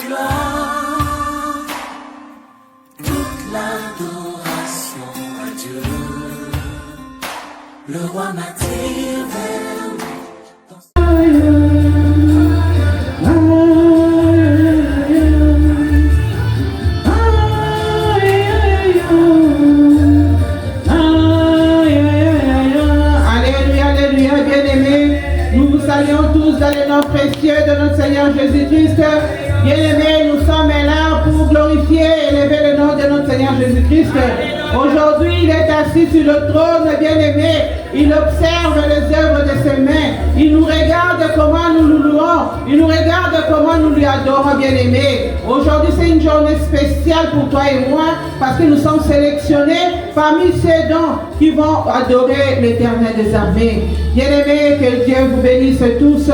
gloire, toute l'adoration à Dieu. Le roi m'attire vers lui. Saluons tous dans le nom précieux de notre Seigneur Jésus-Christ. Bien-aimés, nous sommes là pour glorifier et élever le nom de notre Seigneur Jésus-Christ. Aujourd'hui, il est assis sur le trône, bien-aimé. Il observe les œuvres de ses mains. Il nous regarde comment nous nous louons. Il nous regarde comment nous lui adorons, bien-aimé. Aujourd'hui, c'est une journée spéciale pour toi et moi parce que nous sommes sélectionnés parmi ces dons qui vont adorer l'Éternel des armées. Bien-aimés, que Dieu vous bénisse tous.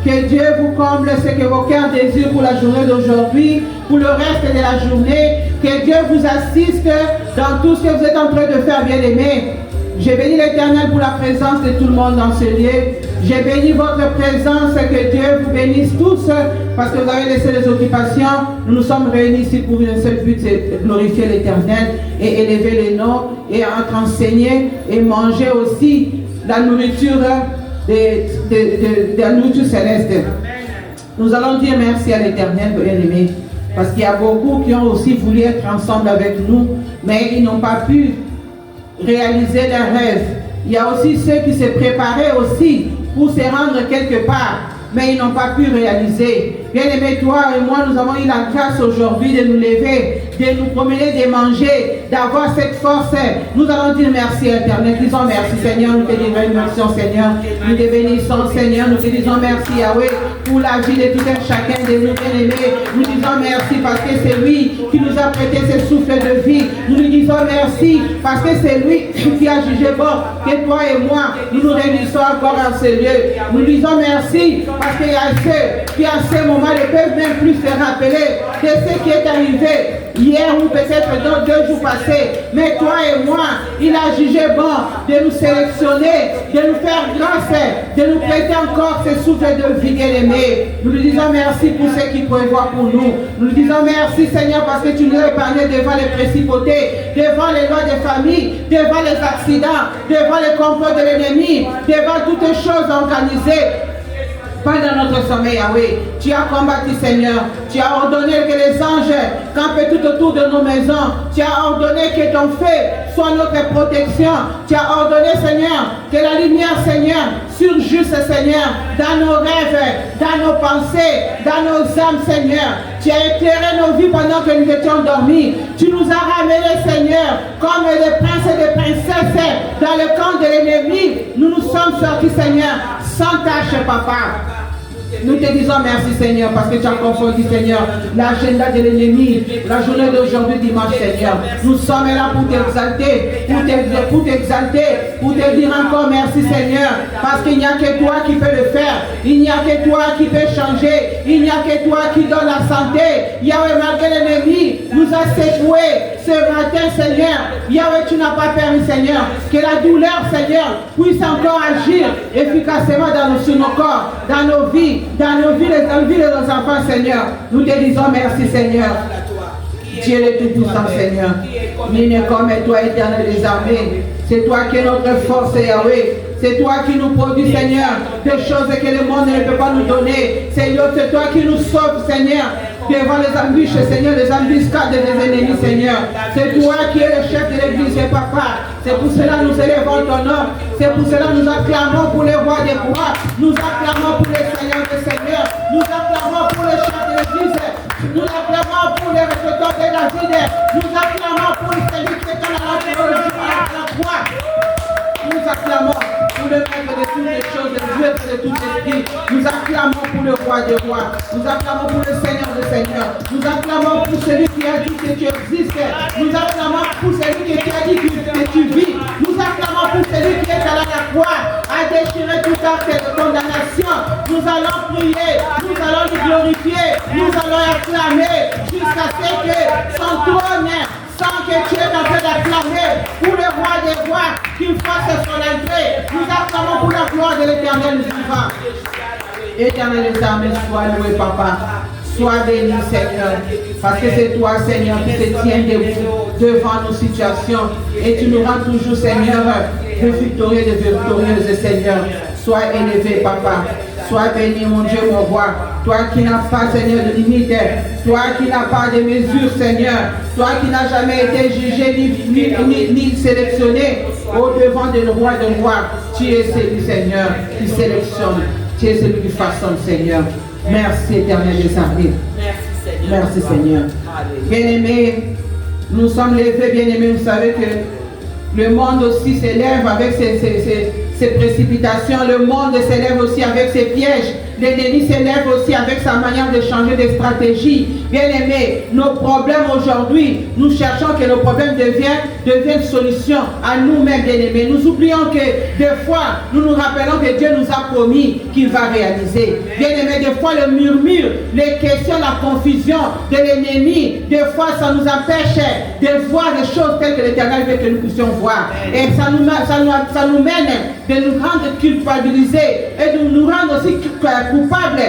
Que Dieu vous comble ce que vos cœurs désirent pour la journée d'aujourd'hui, pour le reste de la journée. Que Dieu vous assiste dans tout ce que vous êtes en train de faire, bien-aimés. J'ai béni l'Éternel pour la présence de tout le monde dans ce lieu. J'ai béni votre présence, que Dieu vous bénisse tous, parce que vous avez laissé les occupations. Nous nous sommes réunis ici pour un seul but, c'est de glorifier l'Éternel et élever les noms, et entre enseigner et manger aussi la nourriture de la nourriture céleste. Nous allons dire merci à l'Éternel, bien-aimé, parce qu'il y a beaucoup qui ont aussi voulu être ensemble avec nous, mais ils n'ont pas pu réaliser leurs rêves. Il y a aussi ceux qui se préparaient aussi pour se rendre quelque part, mais ils n'ont pas pu réaliser. Bien-aimé, toi et moi, nous avons eu la grâce aujourd'hui de nous lever, de nous promener, de manger, d'avoir cette force. Nous allons dire merci à l'Éternel. Disons merci Seigneur, nous te disons merci Seigneur. Nous te bénissons Seigneur, nous te disons merci Yahweh pour la vie de tout un chacun de nous, bien-aimés. Nous disons merci parce que c'est lui qui nous a prêté ce souffle de vie. Nous lui disons merci parce que c'est lui qui a jugé bon que toi et moi, nous nous réunissons encore en ce lieu. Nous disons merci parce qu'il y a ceux qui en ce moment ne peuvent même plus se rappeler de ce qui est arrivé hier ou peut-être dans 2 jours passés. Mais toi et moi, il a jugé bon de nous sélectionner, de nous faire grâce, de nous prêter encore ce souffle de vie, bien-aimé. Nous lui disons merci pour ce qu'il prévoit pour nous. Nous lui disons merci Seigneur parce que tu nous as épargné devant les principautés, devant les lois des familles, devant les accidents, devant les complots de l'ennemi, devant toutes les choses organisées. Pendant notre sommeil, Yahweh, tu as combattu, Seigneur. Tu as ordonné que les anges campent tout autour de nos maisons. Tu as ordonné que ton feu soit notre protection. Tu as ordonné, Seigneur, que la lumière, Seigneur, surgisse, Seigneur, dans nos rêves, dans nos pensées, dans nos âmes, Seigneur. Tu as éclairé nos vies pendant que nous étions dormis. Tu nous as ramenés, Seigneur, comme des princes et des princesses dans le camp de l'ennemi. Nous nous sommes sortis, Seigneur, sans tâche, Papa. Nous te disons merci Seigneur parce que tu as confondu Seigneur l'agenda de l'ennemi, la journée d'aujourd'hui dimanche Seigneur. Nous sommes là pour t'exalter, pour t'exalter, pour te dire encore merci Seigneur parce qu'il n'y a que toi qui peux le faire, il n'y a que toi qui peux changer, il n'y a que toi qui donne la santé. Yahweh, malgré l'ennemi nous a secoué ce matin Seigneur. Yahweh, tu n'as pas permis Seigneur que la douleur Seigneur puisse encore agir efficacement sur nos corps, dans nos vies, dans nos vies, dans la vie de nos enfants, Seigneur. Nous te disons merci, Seigneur. Dieu le Tout-Puissant, Seigneur. Nul n'est comme toi, Éternel des armées. C'est toi qui es notre force, Yahweh. C'est toi qui nous produis, Seigneur, des choses que le monde ne peut pas nous donner. Seigneur, c'est toi qui nous sauves, Seigneur, devant les embûches, Seigneur, les embuscades des ennemis, Seigneur. C'est toi qui es le chef de l'église, Papa. C'est pour cela que nous élevons ton nom. C'est pour cela que nous acclamons pour les rois des rois. Nous acclamons pour les seigneurs des seigneurs. Nous acclamons pour les chefs de l'église. Nous acclamons pour les receveurs de David. Nous acclamons pour celui qui est à la croix. Nous acclamons pour le maître de toutes les choses, le Dieu de tout esprit. Nous acclamons pour le roi des rois. Nous acclamons pour le Seigneur des seigneurs. Nous acclamons pour celui qui a dit que tu existes. Nous acclamons pour celui qui a dit que tu vis. Nous acclamons pour celui qui est à la croix, à déchirer tout acte de condamnation. Nous allons prier, nous allons nous glorifier, nous allons acclamer jusqu'à ce que son trône, sans que tu es en train d'acclamer pour le roi des rois, qu'il fasse son entrée. Nous acclamons pour la gloire de l'Éternel vivant. Éternel des armées, sois loué, Papa. Sois béni, Seigneur, parce que c'est toi, Seigneur, qui te tiens debout devant nos situations. Et tu nous rends toujours, Seigneur, de victorieux, de victorieuses, Seigneur. Sois élevé, Papa. Sois béni, mon Dieu, mon roi. Toi qui n'as pas, Seigneur, de limite. Toi qui n'as pas de mesure, Seigneur. Toi qui n'as jamais été jugé ni sélectionné au-devant de roi de roi. Tu es celui, Seigneur, qui sélectionne. Tu es celui qui façonne, Seigneur. Merci, Éternel des armées. Merci, Seigneur. Bien-aimés, nous sommes levés, bien-aimés. Vous savez que le monde aussi s'élève avec ses précipitations. Le monde s'élève aussi avec ses pièges. L'ennemi s'élève aussi avec sa manière de changer de stratégie. Bien-aimés, nos problèmes aujourd'hui, nous cherchons que nos problèmes deviennent solutions à nous-mêmes, bien-aimés. Nous oublions que des fois, nous nous rappelons que Dieu nous a promis qu'il va réaliser. Bien-aimés, des fois, le murmure, les questions, la confusion de l'ennemi, des fois, ça nous empêche de voir les choses telles que l'Éternel veut que nous puissions voir. Et ça nous mène de nous rendre culpabilisés et de nous rendre aussi coupables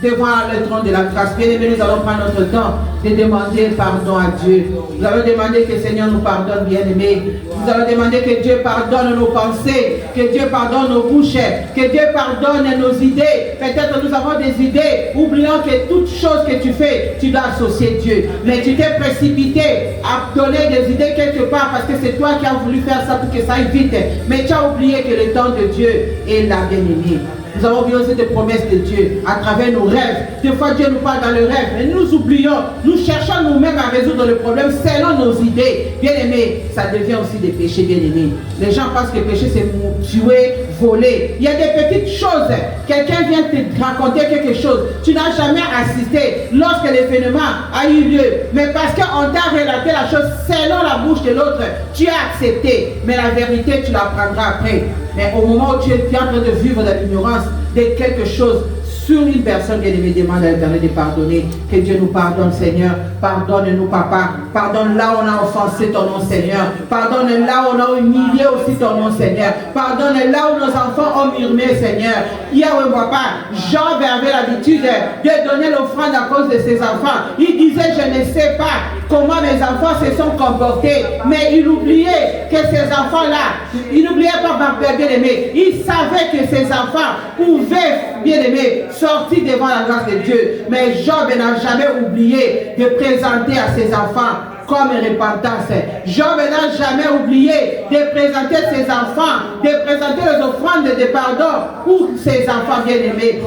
devant le trône de la grâce. Bien aimé, nous allons prendre notre temps de demander pardon à Dieu. Nous allons demander que le Seigneur nous pardonne, bien aimé. Nous allons demander que Dieu pardonne nos pensées, que Dieu pardonne nos bouches, que Dieu pardonne nos idées. Peut-être nous avons des idées, oublions que toute chose que tu fais, tu dois associer Dieu. Mais tu t'es précipité à donner des idées quelque part parce que c'est toi qui as voulu faire ça pour que ça aille vite. Mais tu as oublié que le temps de Dieu est là, bien aimé. Nous avons vu aussi des promesses de Dieu à travers nos rêves. Des fois, Dieu nous parle dans le rêve, mais nous oublions. Nous cherchons nous-mêmes à résoudre le problème selon nos idées. Bien aimé, ça devient aussi des péchés, bien aimés. Les gens pensent que le péché, c'est tuer, voler. Il y a des petites choses. Quelqu'un vient te raconter quelque chose. Tu n'as jamais assisté lorsque l'événement a eu lieu. Mais parce qu'on t'a relaté la chose selon la bouche de l'autre, tu as accepté. Mais la vérité, tu l'apprendras après. Mais au moment où tu es en train de vivre dans l'ignorance de quelque chose sur une personne, bien aimée, demande à l'Éternel de pardonner. Que Dieu nous pardonne, Seigneur. Pardonne-nous, Papa. Pardonne là où on a offensé ton nom, Seigneur. Pardonne là où on a humilié aussi ton nom, Seigneur. Pardonne là où nos enfants ont murmuré, Seigneur. Yahweh, Papa, Job avait l'habitude de donner l'offrande à cause de ses enfants. Il disait, je ne sais pas comment mes enfants se sont comportés. Mais il oubliait que ces enfants-là, il n'oubliait pas, bien aimé. Il savait que ses enfants pouvaient, bien aimé, sortir devant la grâce de Dieu. Mais Job n'a jamais oublié de présenter à ses enfants comme repentance. Job n'a jamais oublié de présenter ses enfants, de présenter les offrandes de pardon pour ses enfants bien-aimés.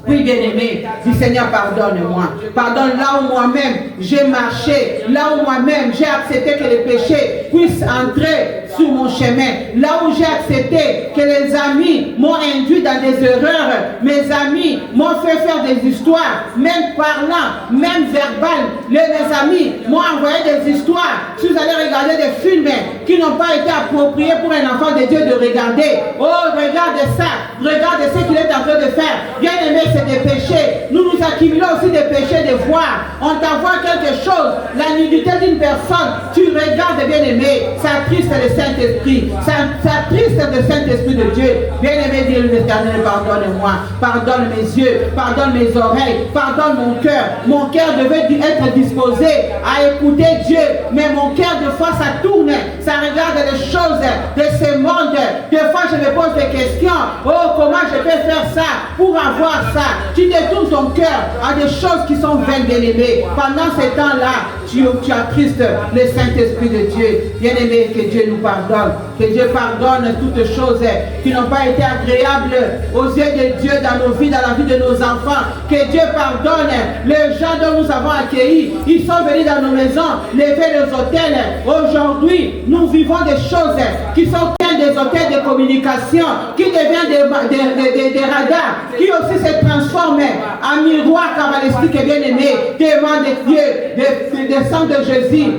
Oui, bien-aimé, dis Seigneur, pardonne-moi. Pardonne là où moi-même j'ai marché, là où moi-même j'ai accepté que les péchés puissent entrer sur mon chemin, là où j'ai accepté que les amis m'ont induit dans des erreurs, mes amis m'ont fait faire des histoires, même parlant, même verbal. Mes amis m'ont envoyé des histoires. Si vous allez regarder des films qui n'ont pas été appropriés pour un enfant de Dieu de regarder, oh, regarde ça, regarde ce qu'il est en train de faire. Bien aimé, c'est des péchés. Nous nous accumulons aussi des péchés de voir. On t'envoie quelque chose, la nudité d'une personne, tu regardes, bien aimé, ça attriste le Saint-Esprit, ça attriste le Saint-Esprit de Dieu. Bien aimé, Dieu l'Éternel, pardonne-moi, pardonne mes yeux, pardonne mes oreilles, pardonne mon cœur. Mon cœur devait être disposé à écouter Dieu, mais mon cœur de fois ça tourne, ça regarde les choses de ce monde. Des fois je me pose des questions, oh, comment je peux faire ça pour avoir ça? Tu détournes ton cœur à des choses qui sont vaines, bien-aimé. Pendant ces temps-là, tu attristes le Saint-Esprit de Dieu. Bien-aimé, que Dieu nous pardonne. Que Dieu pardonne toutes choses qui n'ont pas été agréables aux yeux de Dieu dans nos vies, dans la vie de nos enfants. Que Dieu pardonne les gens dont nous avons accueillis. Ils sont venus dans nos maisons, lever les hôtels. Aujourd'hui, nous vivons des choses qui sont des hôtels de communication, qui deviennent des radars, qui aussi se transforment en miroir cabalistique et bien-aimé, devant Dieu, des sang de Jésus,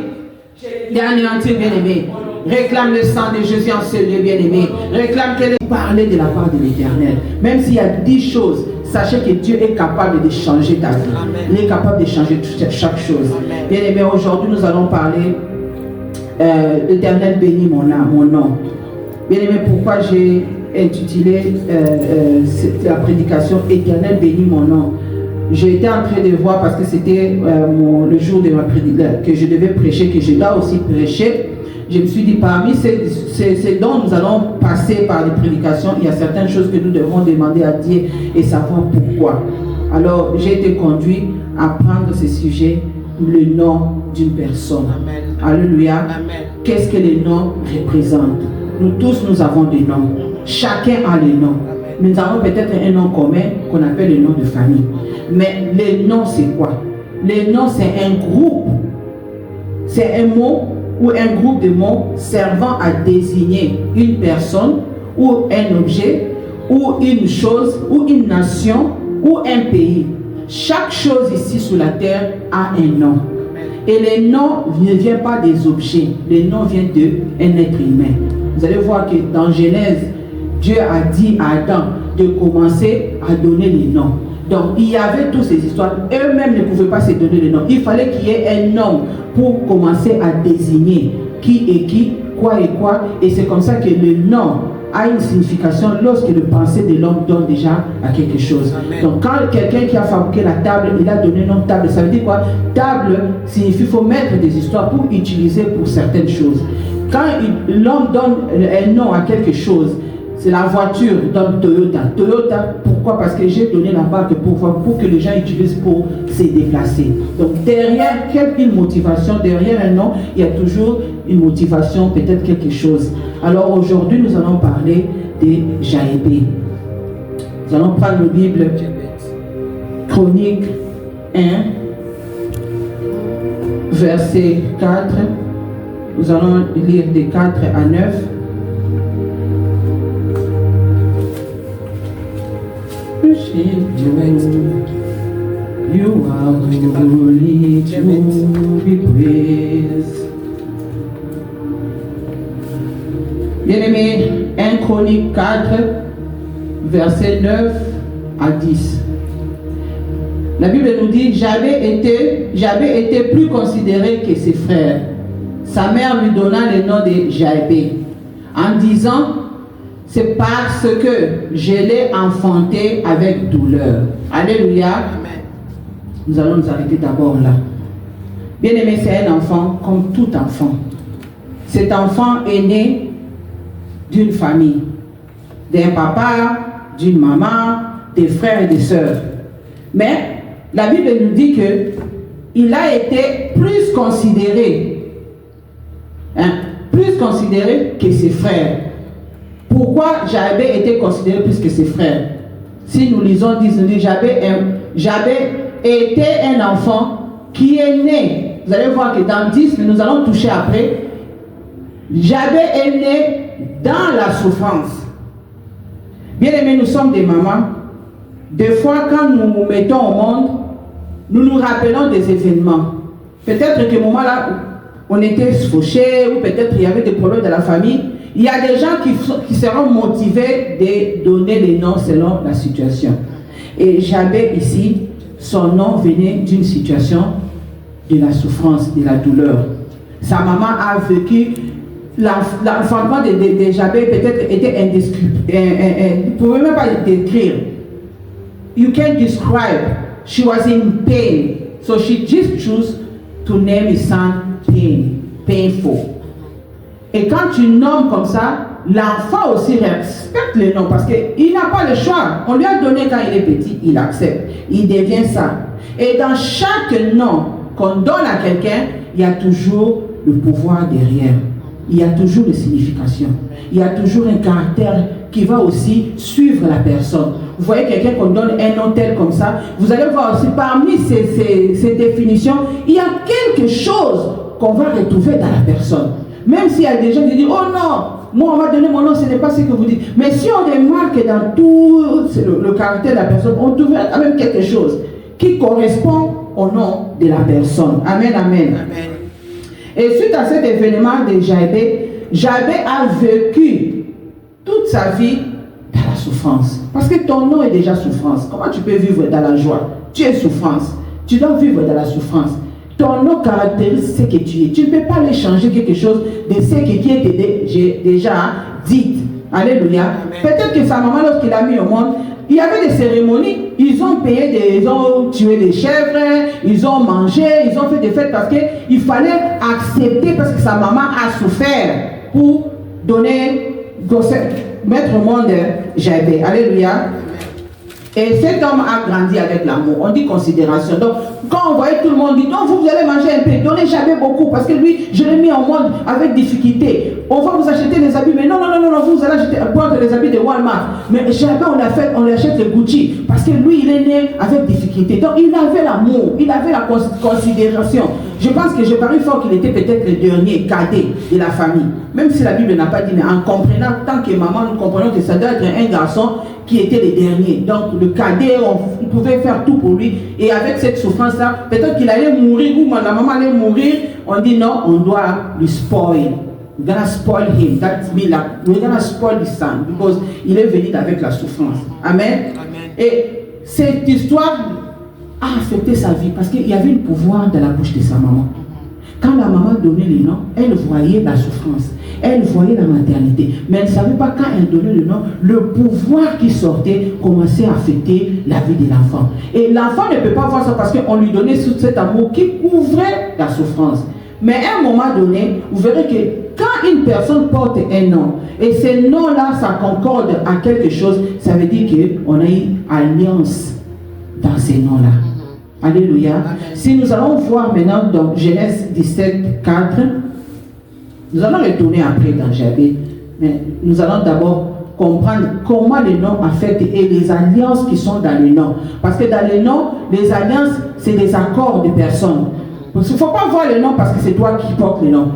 d'anéantir, bien-aimé. Réclame le sang de Jésus en ce lieu, bien-aimé. Réclame qu'elle ait parlé de la part de l'Éternel. Même s'il y a 10 choses, sachez que Dieu est capable de changer ta vie. Amen. Il est capable de changer chaque chose. Bien-aimé, aujourd'hui nous allons parler l'Éternel bénit mon âme, mon nom. Bien-aimé, pourquoi j'ai intitulé la prédication Éternel bénit mon nom? j'ai été en train de voir, parce que c'était le jour de que je devais prêcher, que je dois aussi prêcher. Je me suis dit, parmi ces dont nous allons passer par les prédications, il y a certaines choses que nous devons demander à Dieu et savoir pourquoi. Alors, j'ai été conduit à prendre ce sujet, le nom d'une personne. Amen. Alléluia. Amen. Qu'est-ce que les noms représentent? Nous tous, nous avons des noms. Chacun a les noms. Nous avons peut-être un nom commun qu'on appelle le nom de famille. Mais les noms, c'est quoi? Les noms, c'est un groupe. C'est un mot ou un groupe de mots servant à désigner une personne ou un objet ou une chose ou une nation ou un pays. Chaque chose ici sur la terre a un nom. Et les noms ne viennent pas des objets. Les noms viennent d'un être humain. Vous allez voir que dans Genèse, Dieu a dit à Adam de commencer à donner les noms. Donc, il y avait toutes ces histoires. Eux-mêmes ne pouvaient pas se donner les noms. Il fallait qu'il y ait un homme pour commencer à désigner qui est qui, quoi et quoi. Et c'est comme ça que le nom a une signification lorsque le pensée de l'homme donne déjà à quelque chose. Amen. Donc, quand quelqu'un qui a fabriqué la table, il a donné nom table. Ça veut dire quoi? Table signifie qu'il faut mettre des histoires pour utiliser pour certaines choses. Quand l'homme donne un nom à quelque chose, c'est la voiture donne Toyota. Toyota, pourquoi? Parce que j'ai donné la marque pour que les gens utilisent pour se déplacer. Donc derrière une motivation, derrière un nom, il y a toujours une motivation, peut-être quelque chose. Alors aujourd'hui, nous allons parler de Jaébé. Nous allons prendre la Bible, Chronique 1, verset 4. Nous allons lire de 4 à 9. You are worthy to be praised. Bien-aimé, 1 Chronique 4, verset 9 à 10. La Bible nous dit, Jabé était plus considéré que ses frères. Sa mère lui donna le nom de Jaébé, en disant, c'est parce que je l'ai enfanté avec douleur. Alléluia. Amen. Nous allons nous arrêter d'abord là. Bien-aimé, c'est un enfant comme tout enfant. Cet enfant est né d'une famille, d'un papa, d'une maman, des frères et des sœurs. Mais la Bible nous dit que il a été plus considéré que ses frères. Pourquoi Jaébé était considéré plus que ses frères? Si nous lisons, Jaébé était un enfant qui est né. Vous allez voir que dans 10, mais nous allons toucher après. Jaébé est né dans la souffrance. Bien aimés, nous sommes des mamans. Des fois, quand nous nous mettons au monde, nous nous rappelons des événements. Peut-être que moment là, on était fauchés, ou peut-être il y avait des problèmes dans la famille. Il y a des gens qui seront motivés de donner les noms selon la situation. Et Jaébé ici, son nom venait d'une situation de la souffrance, de la douleur. Sa maman a vécu, l'enfantement de Jaébé peut-être était indescriptible. Vous ne pouvez même pas le décrire. You can't describe. She was in pain. So she just chose to name his son painful. Et quand tu nommes comme ça, l'enfant aussi respecte le nom parce qu'il n'a pas le choix. On lui a donné quand il est petit, il accepte. Il devient ça. Et dans chaque nom qu'on donne à quelqu'un, il y a toujours le pouvoir derrière. Il y a toujours une signification. Il y a toujours un caractère qui va aussi suivre la personne. Vous voyez quelqu'un qu'on donne un nom tel comme ça, vous allez voir aussi parmi ces définitions, il y a quelque chose qu'on va retrouver dans la personne. Même s'il y a des gens qui disent, oh non, moi on va donner mon nom, ce n'est pas ce que vous dites. Mais si on remarque dans tout le caractère de la personne, on trouve quand même quelque chose qui correspond au nom de la personne. Amen, amen. Amen. Et suite à cet événement de Jaébé, Jaébé a vécu toute sa vie dans la souffrance. Parce que ton nom est déjà souffrance. Comment tu peux vivre dans la joie? Tu es souffrance. Tu dois vivre dans la souffrance. Ton nom caractérise ce que tu es. Tu ne peux pas aller changer quelque chose de ce qui était déjà dit. Alléluia. Peut-être que sa maman, lorsqu'il a mis au monde, il y avait des cérémonies, ils ont payé, ils ont tué des chèvres, ils ont mangé, ils ont fait des fêtes parce qu'il fallait accepter parce que sa maman a souffert pour mettre au monde Jabez. Alléluia. Et cet homme a grandi avec l'amour. On dit considération. Donc, quand on voyait tout le monde dire, non, vous allez manger un peu, donnez jamais beaucoup, parce que lui, je l'ai mis au monde avec difficulté. On va vous acheter des habits, mais non, vous allez acheter, prendre les habits de Walmart. Mais jamais on lui achète le Gucci, parce que lui, il est né avec difficulté. Donc, il avait l'amour, il avait la considération. Je pense que je parie fort qu'il était peut-être le dernier cadet de la famille. Même si la Bible n'a pas dit, mais en comprenant, tant que maman, nous comprenons que ça doit être un garçon qui était le dernier. Donc le cadet, on pouvait faire tout pour lui. Et avec cette souffrance-là, peut-être qu'il allait mourir ou la maman allait mourir. On dit non, on doit lui spoil. We're gonna spoil him. That means we're gonna spoil his son. Because il est venu avec la souffrance. Amen. Amen. Et cette histoire a affecté sa vie parce qu'il y avait un pouvoir dans la bouche de sa maman. Quand la maman donnait le nom, elle voyait la souffrance, elle voyait la maternité, mais elle ne savait pas quand elle donnait le nom, le pouvoir qui sortait commençait à affecter la vie de l'enfant. Et l'enfant ne peut pas voir ça parce qu'on lui donnait tout cet amour qui couvrait la souffrance. Mais à un moment donné, vous verrez que quand une personne porte un nom, et ce nom-là, ça concorde à quelque chose, ça veut dire qu'on a une alliance dans ces noms-là. Alléluia. Amen. Si nous allons voir maintenant dans Genèse 17, 4, nous allons retourner après dans Jabez, mais nous allons d'abord comprendre comment les noms affectent et les alliances qui sont dans les noms. Parce que dans les noms, les alliances, c'est des accords de personnes. Il ne faut pas voir le nom parce que c'est toi qui portes le nom.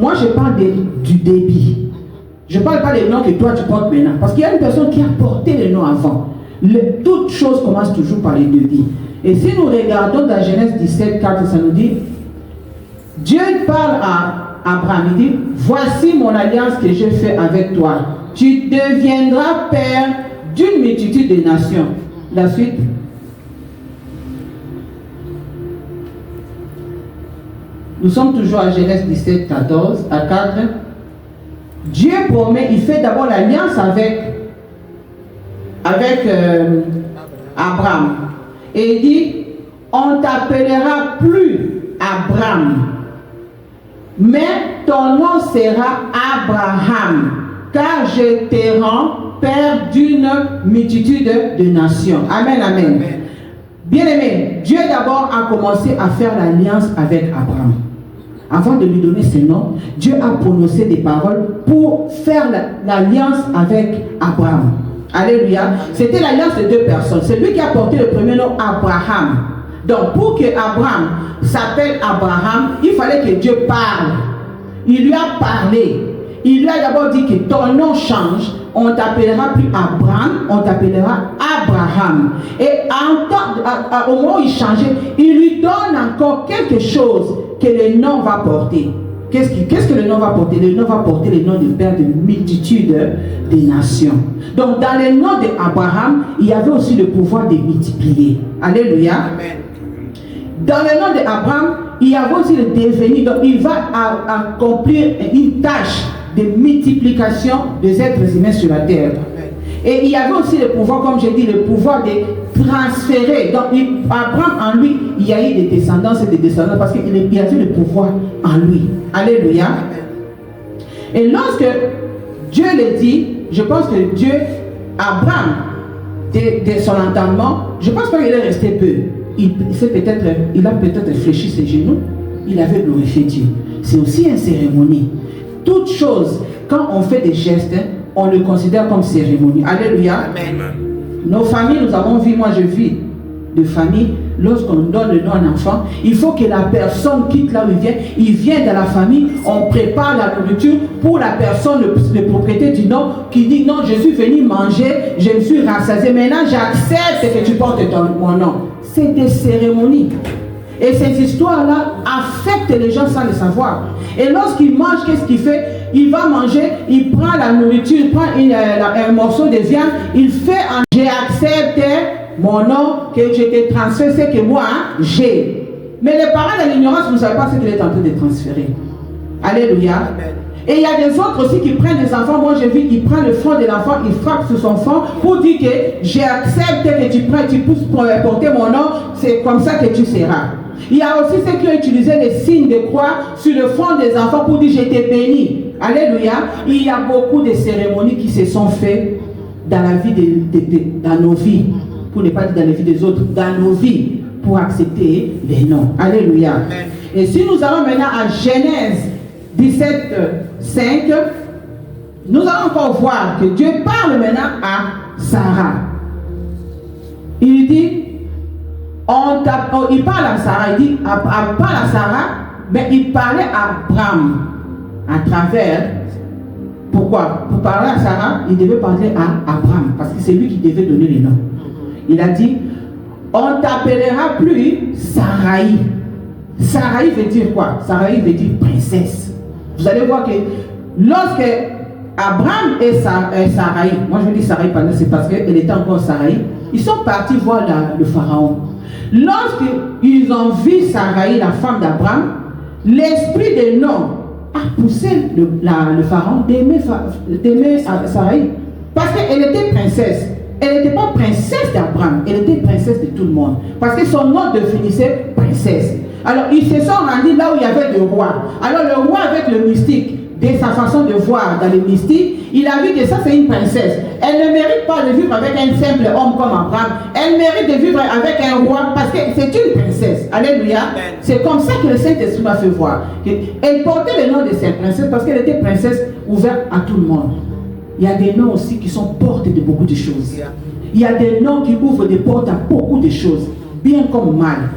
Moi, je parle du débit. Je ne parle pas des noms que toi tu portes maintenant. Parce qu'il y a une personne qui a porté le nom avant. Toute chose commence toujours par les débits. Et si nous regardons dans Genèse 17, 4, ça nous dit, Dieu parle à Abraham, il dit, voici mon alliance que j'ai faite avec toi. Tu deviendras père d'une multitude de nations. La suite. Nous sommes toujours à Genèse 17, 14 à 4. Dieu promet, il fait d'abord l'alliance avec Abraham. Et il dit, on t'appellera plus Abraham, mais ton nom sera Abraham, car je te rends père d'une multitude de nations. Amen, amen. Amen. Bien-aimé, Dieu d'abord a commencé à faire l'alliance avec Abraham. Avant de lui donner ce nom, Dieu a prononcé des paroles pour faire l'alliance avec Abraham. Alléluia. C'était l'alliance de deux personnes. C'est lui qui a porté le premier nom Abraham. Donc pour que Abraham s'appelle Abraham, il fallait que Dieu parle. Il lui a parlé. Il lui a d'abord dit que ton nom change. On ne t'appellera plus Abraham, on t'appellera Abraham. Et au moment où il changeait, il lui donne encore quelque chose que le nom va porter. Qu'est-ce que le nom va porter? Le nom va porter le nom du Père de multitudes des nations. Donc dans le nom d'Abraham, il y avait aussi le pouvoir de multiplier. Alléluia. Amen. Dans le nom d'Abraham, il y avait aussi le devenir. Donc il va accomplir une tâche de multiplication des êtres humains sur la terre. Amen. Et il y avait aussi le pouvoir, comme j'ai dit, le pouvoir de transférer. Donc Abraham en lui, il y a eu des descendants et des descendants parce qu'il y avait le pouvoir en lui. Alléluia. Amen. Et lorsque Dieu le dit, je pense que Dieu, Abraham, de son entendement, je pense pas qu'il est resté peu. Il a peut-être réfléchi ses genoux, il avait glorifié Dieu. C'est aussi une cérémonie. Toute chose, quand on fait des gestes, on le considère comme cérémonie. Alléluia. Amen. Nos familles, nous avons vu, moi je vis de famille, lorsqu'on donne le nom à un enfant, il faut que la personne quitte là où il vient dans la famille, on prépare la nourriture pour la personne, le propriétaire du nom, qui dit non, je suis venu manger, je me suis rassasié, maintenant j'accepte que tu portes mon nom. C'est des cérémonies. Et cette histoire-là affecte les gens sans le savoir. Et lorsqu'il mange, qu'est-ce qu'il fait? Il va manger, il prend la nourriture, il prend un morceau de viande, il fait un j'ai accepté mon nom que je te transfère, c'est que moi j'ai. Mais les parents de l'ignorance ne savaient pas ce qu'il est en train de transférer. Alléluia. Amen. Et il y a des autres aussi qui prennent des enfants. Moi, j'ai vu, il prend le front de l'enfant, il frappe sur son front pour dire que j'accepte que tu prends, tu pousses pour porter mon nom, c'est comme ça que tu seras. Il y a aussi ceux qui ont utilisé les signes de croix sur le front des enfants pour dire je t'ai béni. Alléluia. Il y a beaucoup de cérémonies qui se sont faites dans la vie dans nos vies, pour ne pas dire dans la vie des autres, dans nos vies, pour accepter les noms. Alléluia. Amen. Et si nous allons maintenant à Genèse 17, 5, nous allons encore voir que Dieu parle maintenant à Sarah. Il dit, il parle à Sarah, il dit, parle à Sarah, mais il parlait à Abraham à travers. Pourquoi? Pour parler à Sarah, il devait parler à Abraham, parce que c'est lui qui devait donner les noms. Il a dit, on t'appellera plus Saraï. Saraï veut dire quoi? Saraï veut dire princesse. Vous allez voir que lorsque Abraham et Saraï, moi je dis Saraï c'est parce qu'elle était encore Saraï, ils sont partis voir le pharaon. Lorsqu'ils ont vu Saraï, la femme d'Abraham, l'esprit des noms a poussé le pharaon d'aimer Saraï. Parce qu'elle était princesse. Elle n'était pas princesse d'Abraham, elle était princesse de tout le monde. Parce que son nom définissait princesse. Alors ils se sont rendus là où il y avait le roi. Alors le roi, avec le mystique, de sa façon de voir dans le mystique, il a vu que ça c'est une princesse. Elle ne mérite pas de vivre avec un simple homme comme Abraham. Elle mérite de vivre avec un roi parce que c'est une princesse. Alléluia. C'est comme ça que le Saint-Esprit m'a fait voir. Elle portait le nom de cette princesse parce qu'elle était princesse ouverte à tout le monde. Il y a des noms aussi qui sont portes de beaucoup de choses. Il y a des noms qui ouvrent des portes à beaucoup de choses, bien comme mal.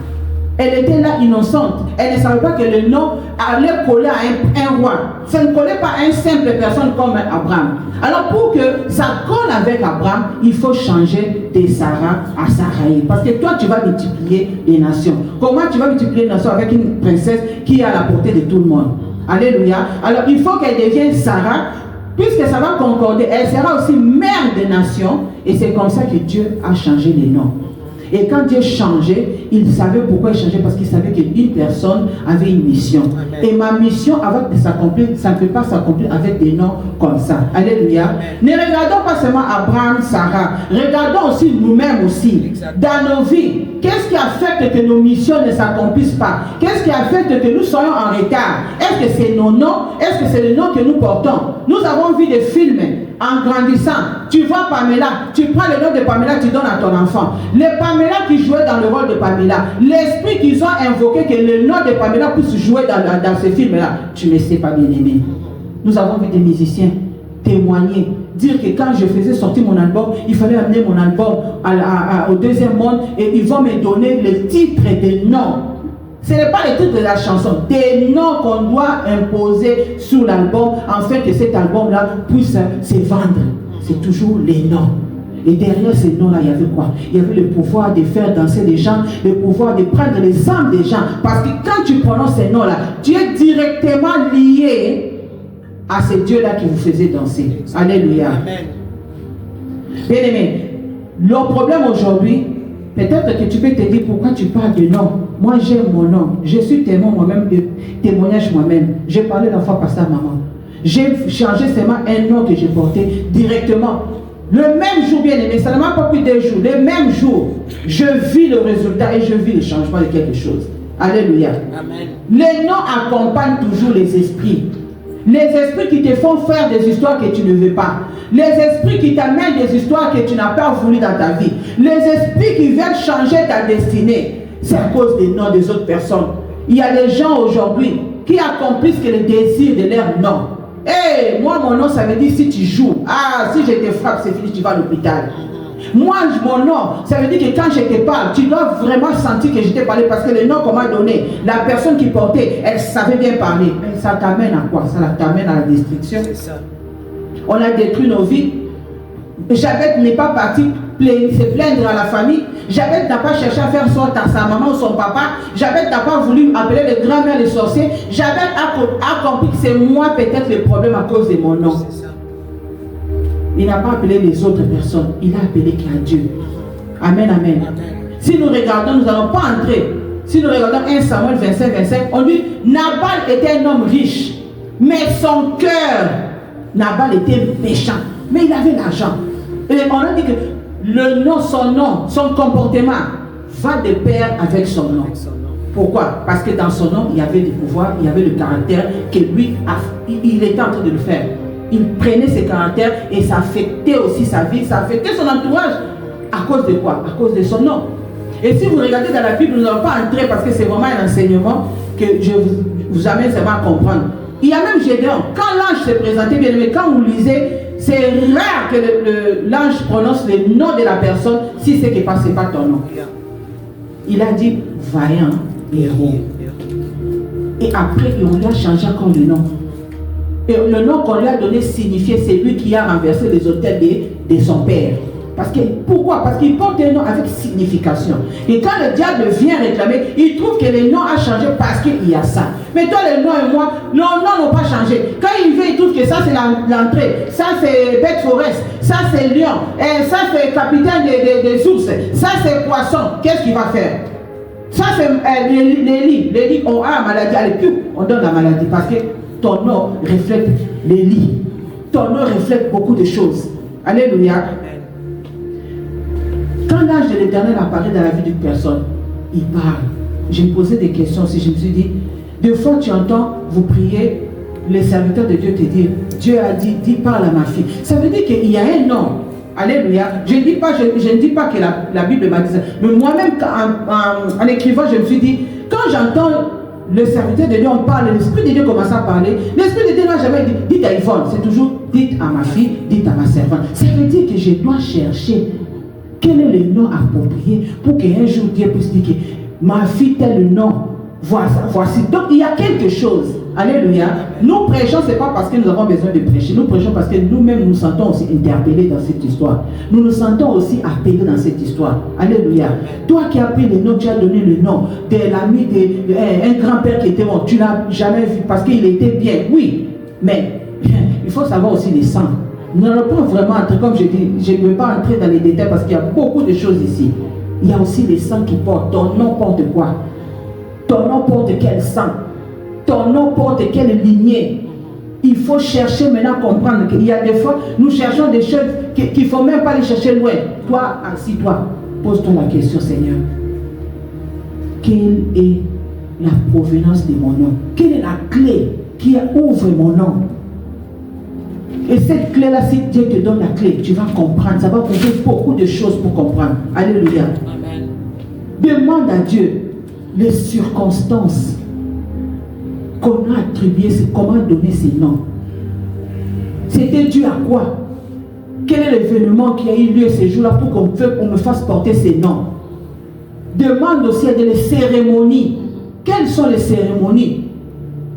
Elle était là innocente. Elle ne savait pas que le nom allait coller à un roi. Ça ne collait pas à une simple personne comme Abraham. Alors pour que ça colle avec Abraham, il faut changer de Sarah à Saraï. Parce que toi, tu vas multiplier les nations. Comment tu vas multiplier les nations avec une princesse qui est à la portée de tout le monde? Alléluia. Alors il faut qu'elle devienne Sarah. Puisque ça va concorder, elle sera aussi mère des nations. Et c'est comme ça que Dieu a changé les noms. Et quand Dieu changeait, il savait pourquoi il changeait, parce qu'il savait qu'une personne avait une mission. Amen. Et ma mission, avant de s'accomplir, ça ne peut pas s'accomplir avec des noms comme ça. Alléluia. Amen. Ne regardons pas seulement Abraham, Sarah. Regardons aussi nous-mêmes aussi. Exactement. Dans nos vies, qu'est-ce qui affecte que nos missions ne s'accomplissent pas? Qu'est-ce qui affecte que nous soyons en retard? Est-ce que c'est nos noms? Est-ce que c'est le nom que nous portons? Nous avons vu des films. En grandissant, tu vois Pamela, tu prends le nom de Pamela, tu donnes à ton enfant. Les Pamela qui jouaient dans le rôle de Pamela, l'esprit qu'ils ont invoqué que le nom de Pamela puisse jouer dans ce film-là, tu ne sais pas, bien aimé. Nous avons vu des musiciens témoigner, dire que quand je faisais sortir mon album, il fallait amener mon album au deuxième monde et ils vont me donner le titre des noms. Ce n'est pas le titre de la chanson, des noms qu'on doit imposer sur l'album afin que cet album-là puisse se vendre. C'est toujours les noms. Et derrière ces noms-là, il y avait quoi? Il y avait le pouvoir de faire danser les gens, le pouvoir de prendre les âmes des gens. Parce que quand tu prononces ces noms-là, tu es directement lié à ce Dieu-là qui vous faisait danser. Alléluia. Amen. Bien aimé, le problème aujourd'hui, peut-être que tu peux te dire pourquoi tu parles de nom. Moi j'aime mon nom. Je suis témoin moi-même, témoignage moi-même. J'ai parlé la fois passée à maman. J'ai changé seulement un nom que j'ai porté directement. Le même jour, bien aimé, ça ne m'a pas pris 2 jours. Le même jour, je vis le résultat et je vis le changement de quelque chose. Alléluia. Amen. Les noms accompagnent toujours les esprits. Les esprits qui te font faire des histoires que tu ne veux pas. Les esprits qui t'amènent des histoires que tu n'as pas voulu dans ta vie. Les esprits qui viennent changer ta destinée. C'est à cause des noms des autres personnes. Il y a des gens aujourd'hui qui accomplissent que le désir de leur nom. Hey, moi mon nom ça veut dire si tu joues. Ah, si je te frappe, c'est fini, tu vas à l'hôpital. Moi, mon nom, ça veut dire que quand je te parle, tu dois vraiment sentir que je t'ai parlé parce que le nom qu'on m'a donné, la personne qui portait, elle savait bien parler. Mais ça t'amène à quoi? Ça t'amène à la destruction. On a détruit nos vies. Jabet n'est pas parti se plaindre à la famille. Jabet n'a pas cherché à faire sorte à sa maman ou son papa. Jabet n'a pas voulu appeler le grand-mère les sorciers. Jabet a compris que c'est moi peut-être le problème à cause de mon nom. Il n'a pas appelé les autres personnes. Il a appelé qui a Dieu. Amen, amen. Si nous regardons, nous n'allons pas entrer. Si nous regardons 1 Samuel 25, on dit Nabal était un homme riche. Mais son cœur, Nabal était méchant. Mais il avait l'argent. Et on a dit que le nom, son comportement va de pair avec son nom. Pourquoi? Parce que dans son nom, il y avait du pouvoir, il y avait le caractère que lui, il était en train de le faire. Il prenait ses caractères et ça affectait aussi sa vie, ça affectait son entourage. À cause de quoi? À cause de son nom. Et si vous regardez dans la Bible, nous n'allons pas entrer parce que c'est vraiment un enseignement que je vous amène seulement à comprendre. Il y a même Gédéon. Quand l'ange s'est présenté, bien aimé, quand vous lisez, c'est rare que l'ange prononce le nom de la personne si c'est que ce n'est pas ton nom. Il a dit vaillant héros. Et après, on lui a changé encore le nom. Et le nom qu'on lui a donné signifiait c'est lui qui a renversé les autels de son père. Parce que, pourquoi? Parce qu'il porte un nom avec signification. Et quand le diable vient réclamer, il trouve que le nom a changé parce qu'il y a ça. Mais toi, le nom et moi, nos noms n'ont pas changé. Quand il vient, il trouve que ça c'est l'entrée, ça c'est bête forest, ça c'est lion, et ça c'est capitaine des ours, ça c'est poisson. Qu'est-ce qu'il va faire? Ça c'est les lits. On a la maladie, allez, plus on donne la maladie parce que ton nom reflète les lits. Ton nom reflète beaucoup de choses. Alléluia. Quand l'ange de l'Éternel apparaît dans la vie d'une personne, il parle. J'ai posé des questions aussi, je me suis dit, des fois tu entends, vous priez, les serviteurs de Dieu te disent, Dieu a dit, dis parle à ma fille. Ça veut dire qu'il y a un nom. Alléluia. Je ne dis pas que la Bible m'a dit ça. Mais moi-même, en écrivant, je me suis dit, quand j'entends le serviteur de Dieu, on parle, l'Esprit de Dieu commence à parler. L'Esprit de Dieu n'a jamais dit, dites à Yvonne, c'est toujours, dites à ma fille, dites à ma servante. Ça veut dire que je dois chercher quel est le nom approprié pour qu'un jour Dieu puisse dire que ma fille tel le nom. Voici. Donc il y a quelque chose. Alléluia. Nous prêchons, ce n'est pas parce que nous avons besoin de prêcher. Nous prêchons parce que nous-mêmes nous sentons aussi interpellés dans cette histoire. Nous nous sentons aussi appelés dans cette histoire. Alléluia. Toi qui as pris le nom, tu as donné le nom de l'ami d'un grand-père qui était mort. Tu ne l'as jamais vu parce qu'il était bien. Oui. Mais il faut savoir aussi les sangs. Nous n'allons pas vraiment entrer, comme je dis, je ne veux pas entrer dans les détails parce qu'il y a beaucoup de choses ici. Il y a aussi les sangs qui portent. Ton nom porte quoi? Ton nom porte quel sang? Ton nom porte quelle lignée? Il faut chercher maintenant à comprendre qu'il y a des fois, nous cherchons des choses qu'il ne faut même pas les chercher loin. Toi, assis-toi, pose-toi la question, Seigneur. Quelle est la provenance de mon nom? Quelle est la clé qui ouvre mon nom? Et cette clé-là, si Dieu te donne la clé, tu vas comprendre. Ça va couvrir beaucoup de choses pour comprendre. Alléluia. Amen. Demande à Dieu les circonstances qu'on a attribuées, comment donner ces noms. C'était dû à quoi? Quel est l'événement qui a eu lieu ces jours-là pour qu'on me fasse porter ces noms? Demande aussi à des cérémonies. Quelles sont les cérémonies?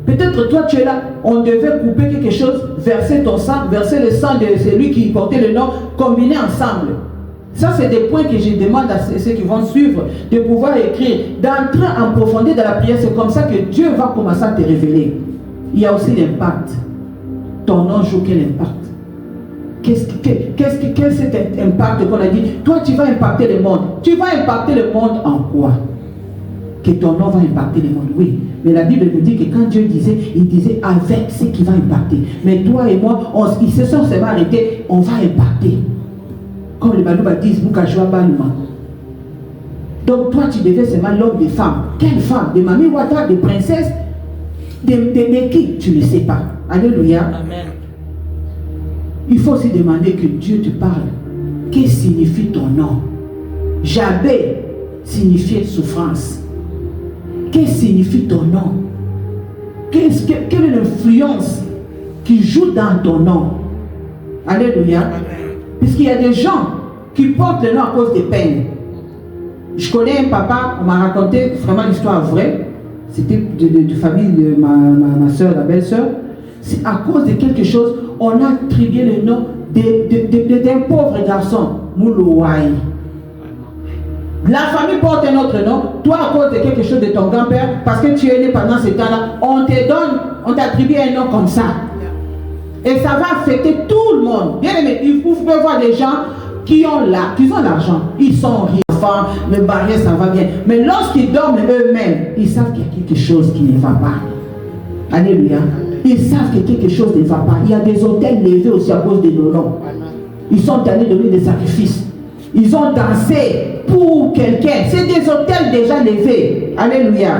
Peut-être toi tu es là, on devait couper quelque chose, verser ton sang, verser le sang de celui qui portait le nom, combiner ensemble. Ça c'est des points que je demande à ceux qui vont suivre, de pouvoir écrire, d'entrer en profondeur dans la prière. C'est comme ça que Dieu va commencer à te révéler. Il y a aussi l'impact. Ton nom joue quel impact? Quel c'est cet impact qu'on a dit? Toi tu vas impacter le monde. Tu vas impacter le monde en quoi? Que ton nom va impacter le monde, oui. Mais la Bible nous dit que quand Dieu disait, il disait avec ce qui va impacter. Mais toi et moi, ils se sont seulement arrêtés, on va impacter. Comme les Balouba disent, Boukajwa Balouma. Donc toi, tu devais seulement l'homme des femmes. Quelle femme? De Mami Wata, de princesse, de qui? Tu ne sais pas. Alléluia. Amen. Il faut aussi demander que Dieu te parle. Qu'est-ce que signifie ton nom? Jabé signifiait souffrance. Qu'est-ce que signifie ton nom? Quelle est l'influence qui joue dans ton nom? Alléluia. Puisqu'il y a des gens qui portent le nom à cause des peines. Je connais un papa, on m'a raconté vraiment l'histoire vraie. C'était de famille de ma soeur, la belle-sœur. C'est à cause de quelque chose, on a attribué le nom d'un pauvre garçon, Moulouaï. La famille porte un autre nom. Toi, à cause de quelque chose de ton grand-père, parce que tu es né pendant ce temps-là, on t'attribue un nom comme ça. Et ça va affecter tout le monde. Bien aimé, vous pouvez voir des gens qui ont l'argent. Ils sont riches, enfants, le barrière, ça va bien. Mais lorsqu'ils dorment eux-mêmes, ils savent qu'il y a quelque chose qui ne va pas. Alléluia. Ils savent que quelque chose ne va pas. Il y a des autels levés aussi à cause de nos noms. Ils sont allés donner des sacrifices. Ils ont dansé pour quelqu'un. C'est des autels déjà levés. Alléluia.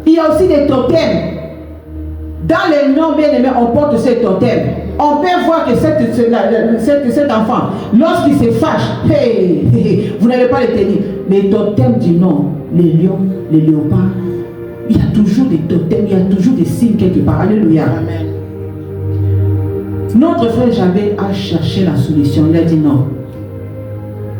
Il y a aussi des totems. Dans les noms bien-aimés, on porte ces totems. On peut voir que cet enfant, lorsqu'il se fâche, vous n'allez pas les tenir. Les totems du nom, les lions, les léopards, il y a toujours des totems, il y a toujours des signes quelque part. Alléluia. Amen. Notre frère Jabez a cherché la solution. Il a dit non.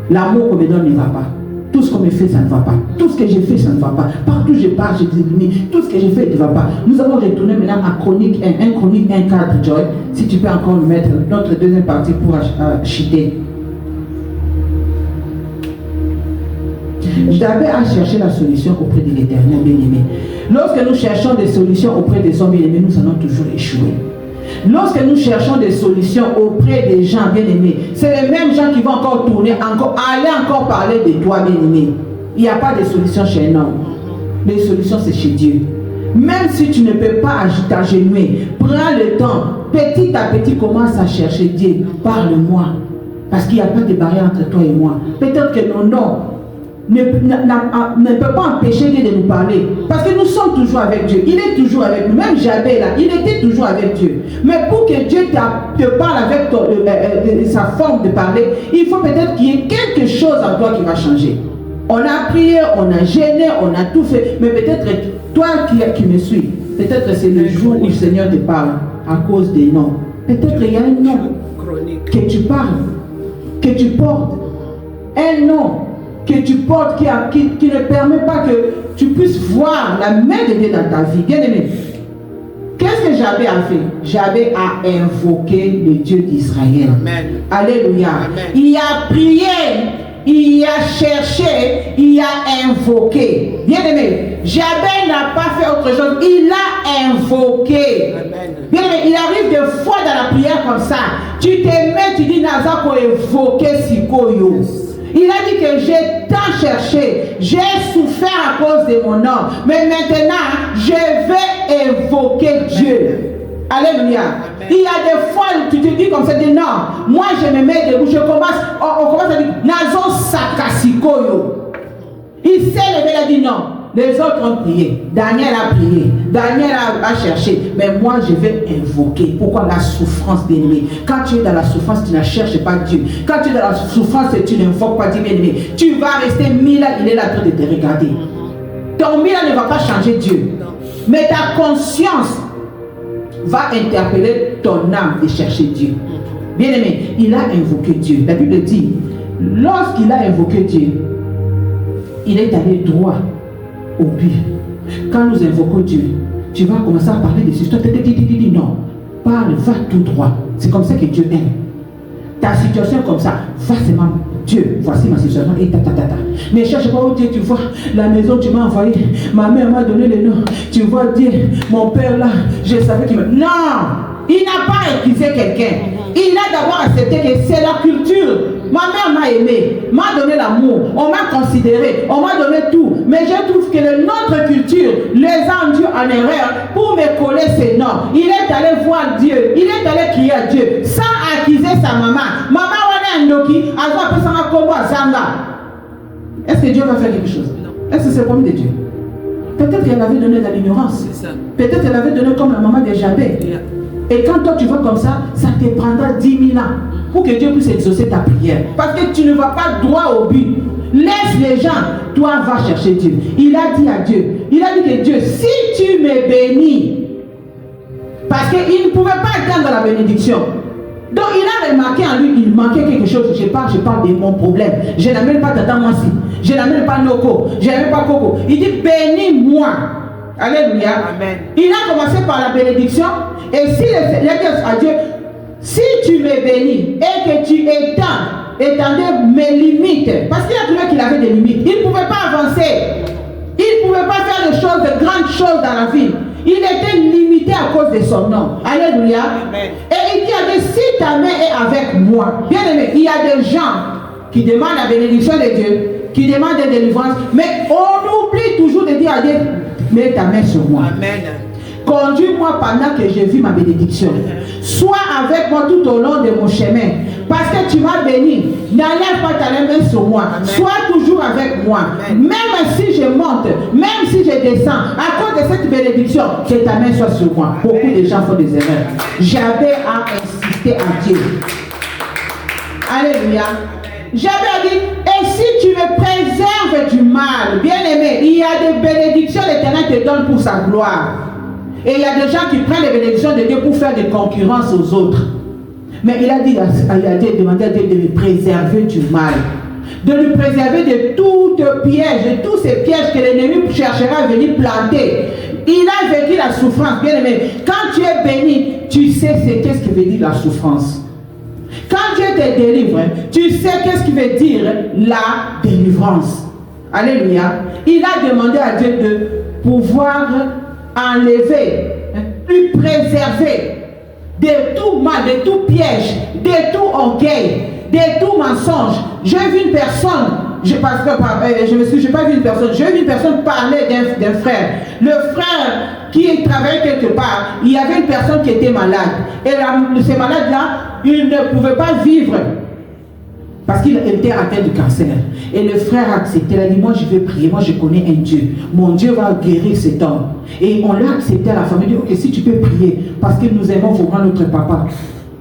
L'amour qu'on me donne ne va pas. Tout ce qu'on me fait, ça ne va pas. Tout ce que j'ai fait, ça ne va pas. Partout où je pars, je diminue. Tout ce que j'ai fait ne va pas. Nous allons retourner maintenant à Chronique 1, Chronique 1, 4, Joy. Si tu peux encore nous mettre notre deuxième partie pour acheter. Jabez a cherché la solution auprès de l'Éternel, bien-aimé. Lorsque nous cherchons des solutions auprès des hommes bien-aimés, nous allons toujours échouer. Lorsque nous cherchons des solutions auprès des gens bien-aimés, c'est les mêmes gens qui vont encore tourner, aller encore parler de toi bien-aimé. Il n'y a pas de solution chez un homme. Les solutions, c'est chez Dieu. Même si tu ne peux pas t'agenouiller, prends le temps, petit à petit, commence à chercher Dieu. Parle-moi. Parce qu'il n'y a pas de barrière entre toi et moi. Peut-être que nos noms ne peut pas empêcher Dieu de nous parler. Parce que nous sommes toujours avec Dieu. Il est toujours avec nous. Même Jabez là, il était toujours avec Dieu. Mais pour que Dieu te parle avec sa forme de parler, il faut peut-être qu'il y ait quelque chose en toi qui va changer. On a prié, on a gêné, on a tout fait. Mais peut-être toi qui me suis, peut-être c'est le jour où le Seigneur te parle à cause des noms. Peut-être il y a un nom que tu parles, que tu portes. Un nom que tu portes qui ne permet pas que tu puisses voir la main de Dieu dans ta vie. Bien aimé, qu'est-ce que Jabez a fait? Jabez a invoqué le Dieu d'Israël. Alléluia. Amen. Il a prié, il a cherché, il a invoqué. Bien aimé, Jabez n'a pas fait autre chose, il a invoqué. Amen. Bien aimé, il arrive des fois dans la prière comme ça. Tu te mets, tu dis Naza pour évoquer Sikoyo. Il a dit que j'ai tant cherché, j'ai souffert à cause de mon nom, mais maintenant je vais évoquer Dieu. Alléluia. Amen. Il y a des fois tu te dis comme ça, dis non, moi je me mets debout, on commence à dire Nazo Sakasikoyo. Il s'est levé, il a dit non. Les autres ont prié. Daniel a prié. Daniel a cherché. Mais moi, je vais invoquer. Pourquoi la souffrance, bien-aimé? Quand tu es dans la souffrance, tu ne cherches pas Dieu. Quand tu es dans la souffrance, tu n'invoques pas Dieu, bien-aimé. Tu vas rester 1000 ans, il est là en train de te regarder. Ton 1000 ans ne va pas changer Dieu. Mais ta conscience va interpeller ton âme de chercher Dieu. Bien-aimé, il a invoqué Dieu. La Bible dit, lorsqu'il a invoqué Dieu, il est allé droit au but. Quand nous invoquons Dieu, tu vas commencer à parler de ce toi dis non, parle, va tout droit. C'est comme ça que Dieu aime. Ta situation comme ça, va seulement Dieu, voici ma situation et ta. Ne cherche pas où Dieu, tu vois, la maison tu m'as envoyé, ma mère m'a donné le nom, tu vois Dieu, mon père là, je savais qu'il me... Non, il n'a pas épuisé quelqu'un. Il a d'abord accepté que c'est la culture. Ma mère m'a aimé, m'a donné l'amour, on m'a considéré, on m'a donné tout. Mais je trouve que notre culture les a induits en erreur pour me coller ces noms. Il est allé voir Dieu, il est allé crier à Dieu sans accuser sa maman. Maman, on est un Noki, est-ce que Dieu va faire quelque chose? Est-ce que c'est le problème de Dieu? Peut-être qu'elle avait donné de l'ignorance. Peut-être qu'elle avait donné comme la maman de Jabez. Et quand toi tu vas comme ça, ça te prendra 10 000 ans pour que Dieu puisse exaucer ta prière. Parce que tu ne vas pas droit au but. Laisse les gens, toi va chercher Dieu. Il a dit à Dieu, il a dit que Dieu, si tu me bénis, parce qu'il ne pouvait pas atteindre la bénédiction. Donc il a remarqué en lui, il manquait quelque chose. Je parle de mon problème. Je n'amène pas Tata Mwasi, je n'amène pas Noko, je n'amène pas Coco. Il dit bénis-moi. Alléluia. Amen. Il a commencé par la bénédiction. Et si il a dit à Dieu, si tu me bénis et que tu étendais mes limites, parce qu'il a trouvé qu'il avait des limites, il ne pouvait pas avancer, il ne pouvait pas faire des choses, de grandes choses dans la vie. Il était limité à cause de son nom. Alléluia. Amen. Et il dit à Dieu, si ta main est avec moi, bien aimé, il y a des gens qui demandent la bénédiction de Dieu, qui demandent des délivrances, mais on oublie toujours de dire à Dieu, mets ta main sur moi. Amen. conduis-moi pendant que je vis ma bénédiction. Sois avec moi tout au long de mon chemin. Parce que tu m'as béni. N'enlève pas ta main sur moi. Sois toujours avec moi. Même si je monte, même si je descends, à cause de cette bénédiction, que ta main soit sur moi. Beaucoup de gens font des erreurs. J'avais à insister à Dieu. Alléluia. J'avais dit, et si tu me préserves du mal, bien aimé, il y a des bénédictions l'Éternel te donne pour sa gloire. Et il y a des gens qui prennent les bénédictions de Dieu pour faire des concurrences aux autres. Mais il a dit, demandé à Dieu de me préserver du mal. De lui préserver de tout piège, de tous ces pièges que l'ennemi cherchera à venir planter. Il a vécu la souffrance, bien aimé. Quand tu es béni, tu sais qu'est-ce que veut dire la souffrance. Quand Dieu te délivre, tu sais qu'est-ce qui veut dire la délivrance. Alléluia. Il a demandé à Dieu de pouvoir enlever, lui préserver de tout mal, de tout piège, de tout orgueil, de tout mensonge. J'ai vu une personne, je n'ai pas vu une personne, j'ai vu une personne parler d'un frère. Le frère qui travaillait quelque part, il y avait une personne qui était malade. Et ce malade-là, il ne pouvait pas vivre parce qu'il était atteint du cancer. Et le frère a accepté, il a dit, moi je vais prier, moi je connais un Dieu. Mon Dieu va guérir cet homme. Et on l'a accepté à la famille, il dit, ok, si tu peux prier, parce que nous aimons vraiment notre papa.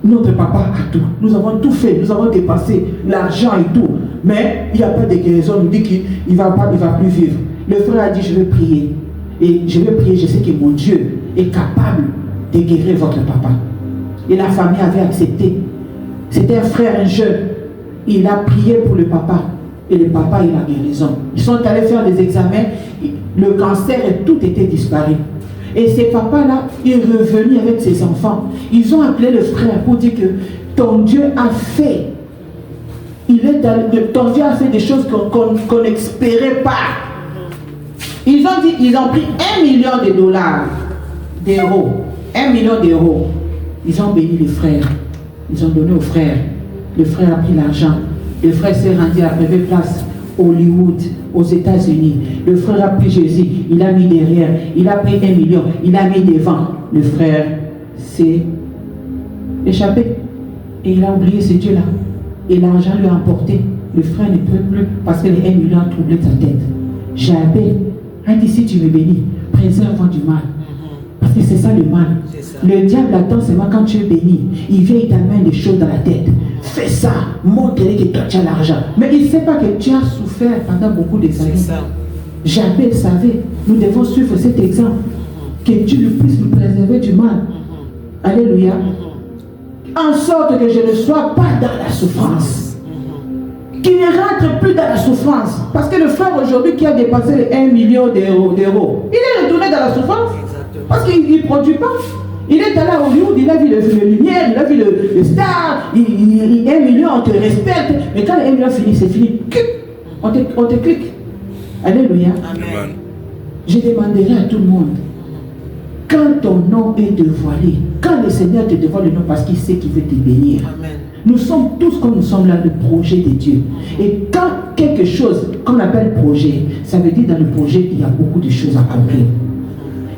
Notre papa a tout. Nous avons tout fait, nous avons dépassé l'argent et tout. Mais il n'y a pas de guérison, il dit qu'il ne va plus vivre. Le frère a dit, je vais prier. Et je vais prier, je sais que mon Dieu est capable de guérir votre papa. Et la famille avait accepté. C'était un frère, un jeune. Il a prié pour le papa. Et le papa, il a guérison. Ils sont allés faire des examens. Le cancer et tout était disparu. Et ces papas-là, il est revenu avec ses enfants. Ils ont appelé le frère pour dire que ton Dieu a fait. Ton Dieu a fait des choses qu'on n'espérait pas. Ils ont pris $1 million d'euros. 1 million d'euros. Ils ont béni le frère. Ils ont donné au frère. Le frère a pris l'argent. Le frère s'est rendu à la première place, Hollywood, aux États-Unis. Le frère a pris Jésus, il a mis derrière. Il a pris 1 million, il a mis devant. Le frère s'est échappé. Et il a oublié ce Dieu-là. Et l'argent lui a emporté. Le frère ne peut plus parce que les 1 million a troublé sa tête. J'appelle. Elle dit, si tu me bénis, préserve-moi du mal. Parce que c'est ça le mal. Le diable attend seulement quand tu es béni. Il vient, il t'amène des choses dans la tête. Fais ça, montre-lui que toi tu as l'argent. Mais il ne sait pas que tu as souffert pendant beaucoup d'années. J'appelle, savait, nous devons suivre cet exemple. Que Dieu puisse nous préserver du mal. Alléluia. En sorte que je ne sois pas dans la souffrance. Qu'il ne rentre plus dans la souffrance. Parce que le frère aujourd'hui qui a dépassé les 1 million d'euros, il est retourné dans la souffrance. Parce qu'il ne produit pas. Il est allé à Hollywood, il a vu le lumière, il a vu le star, 1 million, on te respecte. Mais quand le 1 million finit, c'est fini. On te clique. Alléluia. Amen. Je demanderai à tout le monde, quand ton nom est dévoilé, quand le Seigneur te dévoile le nom parce qu'il sait qu'il veut te bénir. Amen. Nous sommes tous comme nous sommes là, le projet de Dieu. Et quand quelque chose qu'on appelle projet, ça veut dire dans le projet, il y a beaucoup de choses à accomplir.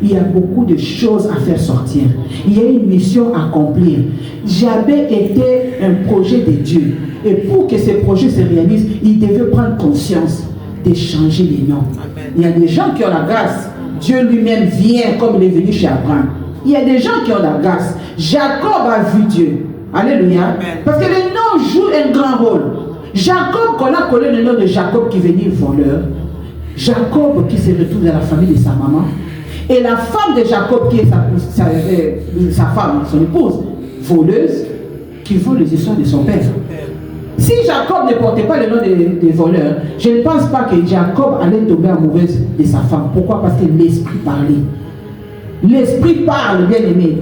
Il y a beaucoup de choses à faire sortir. Il y a une mission à accomplir. J'avais été un projet de Dieu. Et pour que ce projet se réalise, il devait prendre conscience de changer les noms. Amen. Il y a des gens qui ont la grâce. Dieu lui-même vient comme il est venu chez Abraham. Il y a des gens qui ont la grâce. Jacob a vu Dieu. Alléluia. Amen. Parce que le nom joue un grand rôle. Jacob, qu'on a collé le nom de Jacob qui venait voleur. Jacob qui se retrouve dans la famille de sa maman. Et la femme de Jacob, qui est sa femme, son épouse, voleuse, qui vole les histoires de son père. Si Jacob ne portait pas le nom des voleurs, je ne pense pas que Jacob allait tomber amoureuse de sa femme. Pourquoi? Parce que l'esprit parlait. L'esprit parle, bien aimé.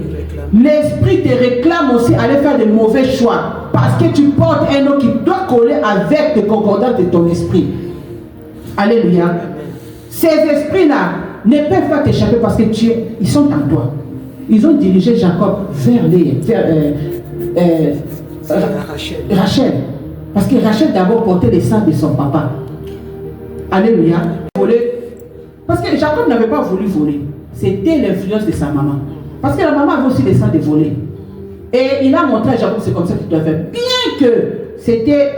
L'esprit te réclame aussi d'aller faire de mauvais choix. Parce que tu portes un nom qui doit coller avec les concordances de ton esprit. Alléluia. Ces esprits-là ne peuvent pas t'échapper parce que ils sont en toi. Ils ont dirigé Jacob vers Rachel. Parce que Rachel d'abord portait les sangs de son papa. Alléluia. Parce que Jacob n'avait pas voulu voler. c'était l'influence de sa maman. Parce que la maman avait aussi des sangs de voler. Et il a montré à Jacob, c'est comme ça qu'il doit faire. Bien que c'était,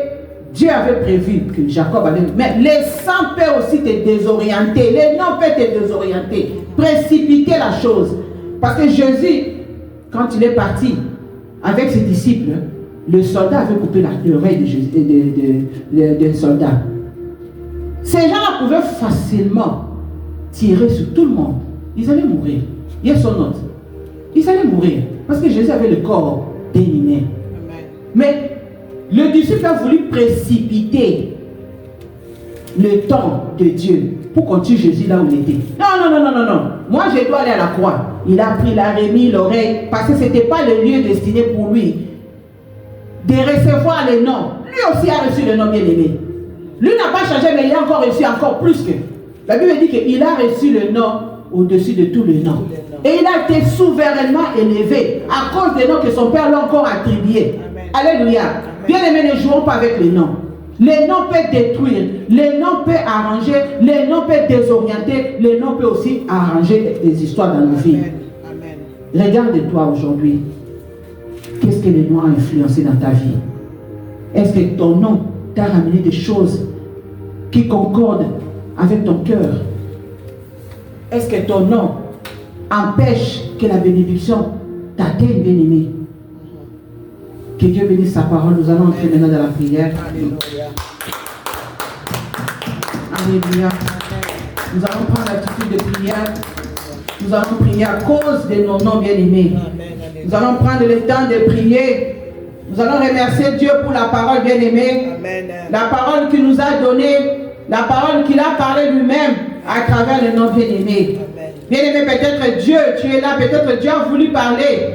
Dieu avait prévu que Jacob allait... Mais les sangs peuvent aussi te désorienter. Les noms peuvent te désorienter. Précipiter la chose. Parce que Jésus, quand il est parti avec ses disciples, le soldat avait coupé l'oreille de soldat. Ces gens-là pouvaient facilement tirer sur tout le monde. Ils allaient mourir. Yes or not? Ils allaient mourir. Parce que Jésus avait le corps béni. Mais le disciple a voulu précipiter le temps de Dieu pour qu'on tue Jésus là où il était. Non. Moi, je dois aller à la croix. Il a pris, il a remis l'oreille parce que ce n'était pas le lieu destiné pour lui de recevoir les noms. Lui aussi a reçu le nom bien-aimé. Lui n'a pas changé, mais il a encore reçu encore plus que. La Bible dit qu'il a reçu le nom au-dessus de tous les noms. Et il a été souverainement élevé à cause des noms que son père l'a encore attribués. Alléluia. Bien-aimés, ne jouons pas avec les noms. Les noms peuvent détruire, les noms peuvent arranger, les noms peuvent désorienter, les noms peuvent aussi arranger des histoires dans nos vies. Regarde-toi aujourd'hui. Qu'est-ce que les noms ont influencé dans ta vie? Est-ce que ton nom t'a ramené des choses qui concordent avec ton cœur? Est-ce que ton nom empêche que la bénédiction t'atteigne, bien-aimé? Que Dieu bénisse sa parole. Nous allons entrer maintenant dans la prière. Alléluia. Alléluia. Nous allons prendre l'attitude de prière. Nous allons prier à cause de nos noms bien-aimés. Nous allons prendre le temps de prier. Nous allons remercier Dieu pour la parole bien-aimée. La parole qu'il nous a donnée. La parole qu'il a parlé lui-même à travers le nom bien-aimé. Bien-aimé, peut-être Dieu, tu es là. Peut-être Dieu a voulu parler.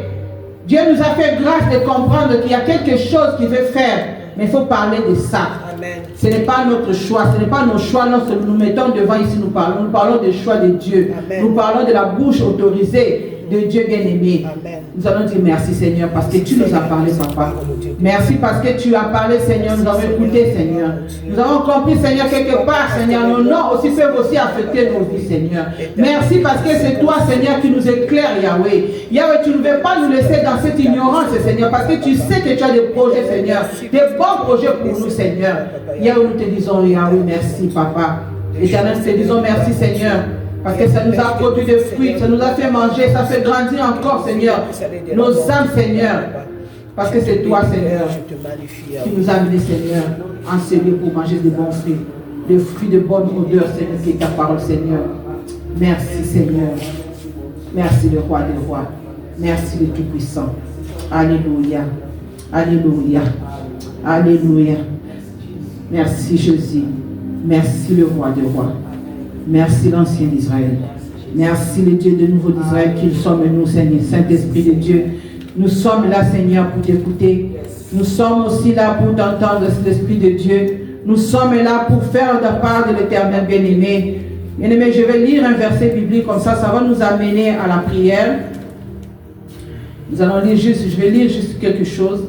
Dieu nous a fait grâce de comprendre qu'il y a quelque chose qu'il veut faire. Mais il faut parler de ça. Amen. Ce n'est pas notre choix, ce n'est pas nos choix lorsque nous mettons devant ici, nous parlons des choix de Dieu. Amen. Nous parlons de la bouche autorisée de Dieu bien-aimé. Nous allons dire merci Seigneur parce que tu nous as parlé papa. Merci parce que tu as parlé Seigneur, nous avons écouté Seigneur. Nous avons compris Seigneur quelque part Seigneur, nos noms aussi peuvent aussi affecter nos vies Seigneur. Merci parce que c'est toi Seigneur qui nous éclaire Yahweh. Yahweh, tu ne veux pas nous laisser dans cette ignorance Seigneur parce que tu sais que tu as des projets Seigneur, des bons projets pour nous Seigneur. Yahweh, nous te disons Yahweh merci papa. Éternel, nous te disons merci Seigneur. Parce que ça nous a produit des fruits, ça nous a fait manger, ça fait grandir encore, Seigneur, nos âmes, Seigneur. Parce que c'est toi, Seigneur, qui nous a amenés, Seigneur, en ce lieu pour manger de bons fruits, des fruits de bonne odeur, Seigneur, qui est ta parole, Seigneur. Merci, Seigneur. Merci, le roi des rois. Merci, le Tout-Puissant. Alléluia. Alléluia. Alléluia. Merci, Jésus. Merci, le roi des rois. Merci l'Ancien d'Israël. Merci le Dieu de nouveau d'Israël qu'il sommes nous, Seigneur. Saint-Esprit de Dieu, nous sommes là, Seigneur, pour t'écouter. Nous sommes aussi là pour t'entendre, l'Esprit de Dieu. Nous sommes là pour faire de part de l'Éternel bien-aimé. Bien-aimé, je vais lire un verset biblique comme ça va nous amener à la prière. Nous allons lire je vais lire juste quelque chose.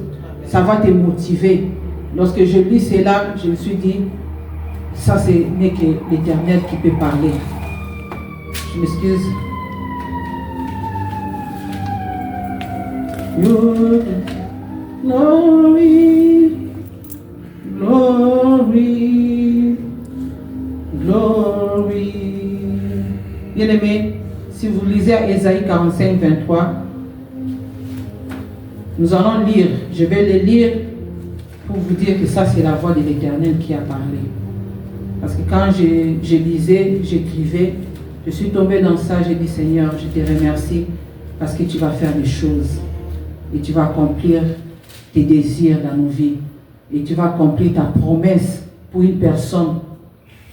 Ça va te motiver. Lorsque je lis cela, je me suis dit, ça, ce n'est que l'Éternel qui peut parler. Je m'excuse. Glory, glory, glory. Bien-aimés, si vous lisez à Ésaïe 45, 23, nous allons lire. Je vais le lire pour vous dire que ça, c'est la voix de l'Éternel qui a parlé. Parce que quand je lisais, j'écrivais, je suis tombé dans ça, j'ai dit Seigneur, je te remercie parce que tu vas faire des choses et tu vas accomplir tes désirs dans nos vies et tu vas accomplir ta promesse pour une personne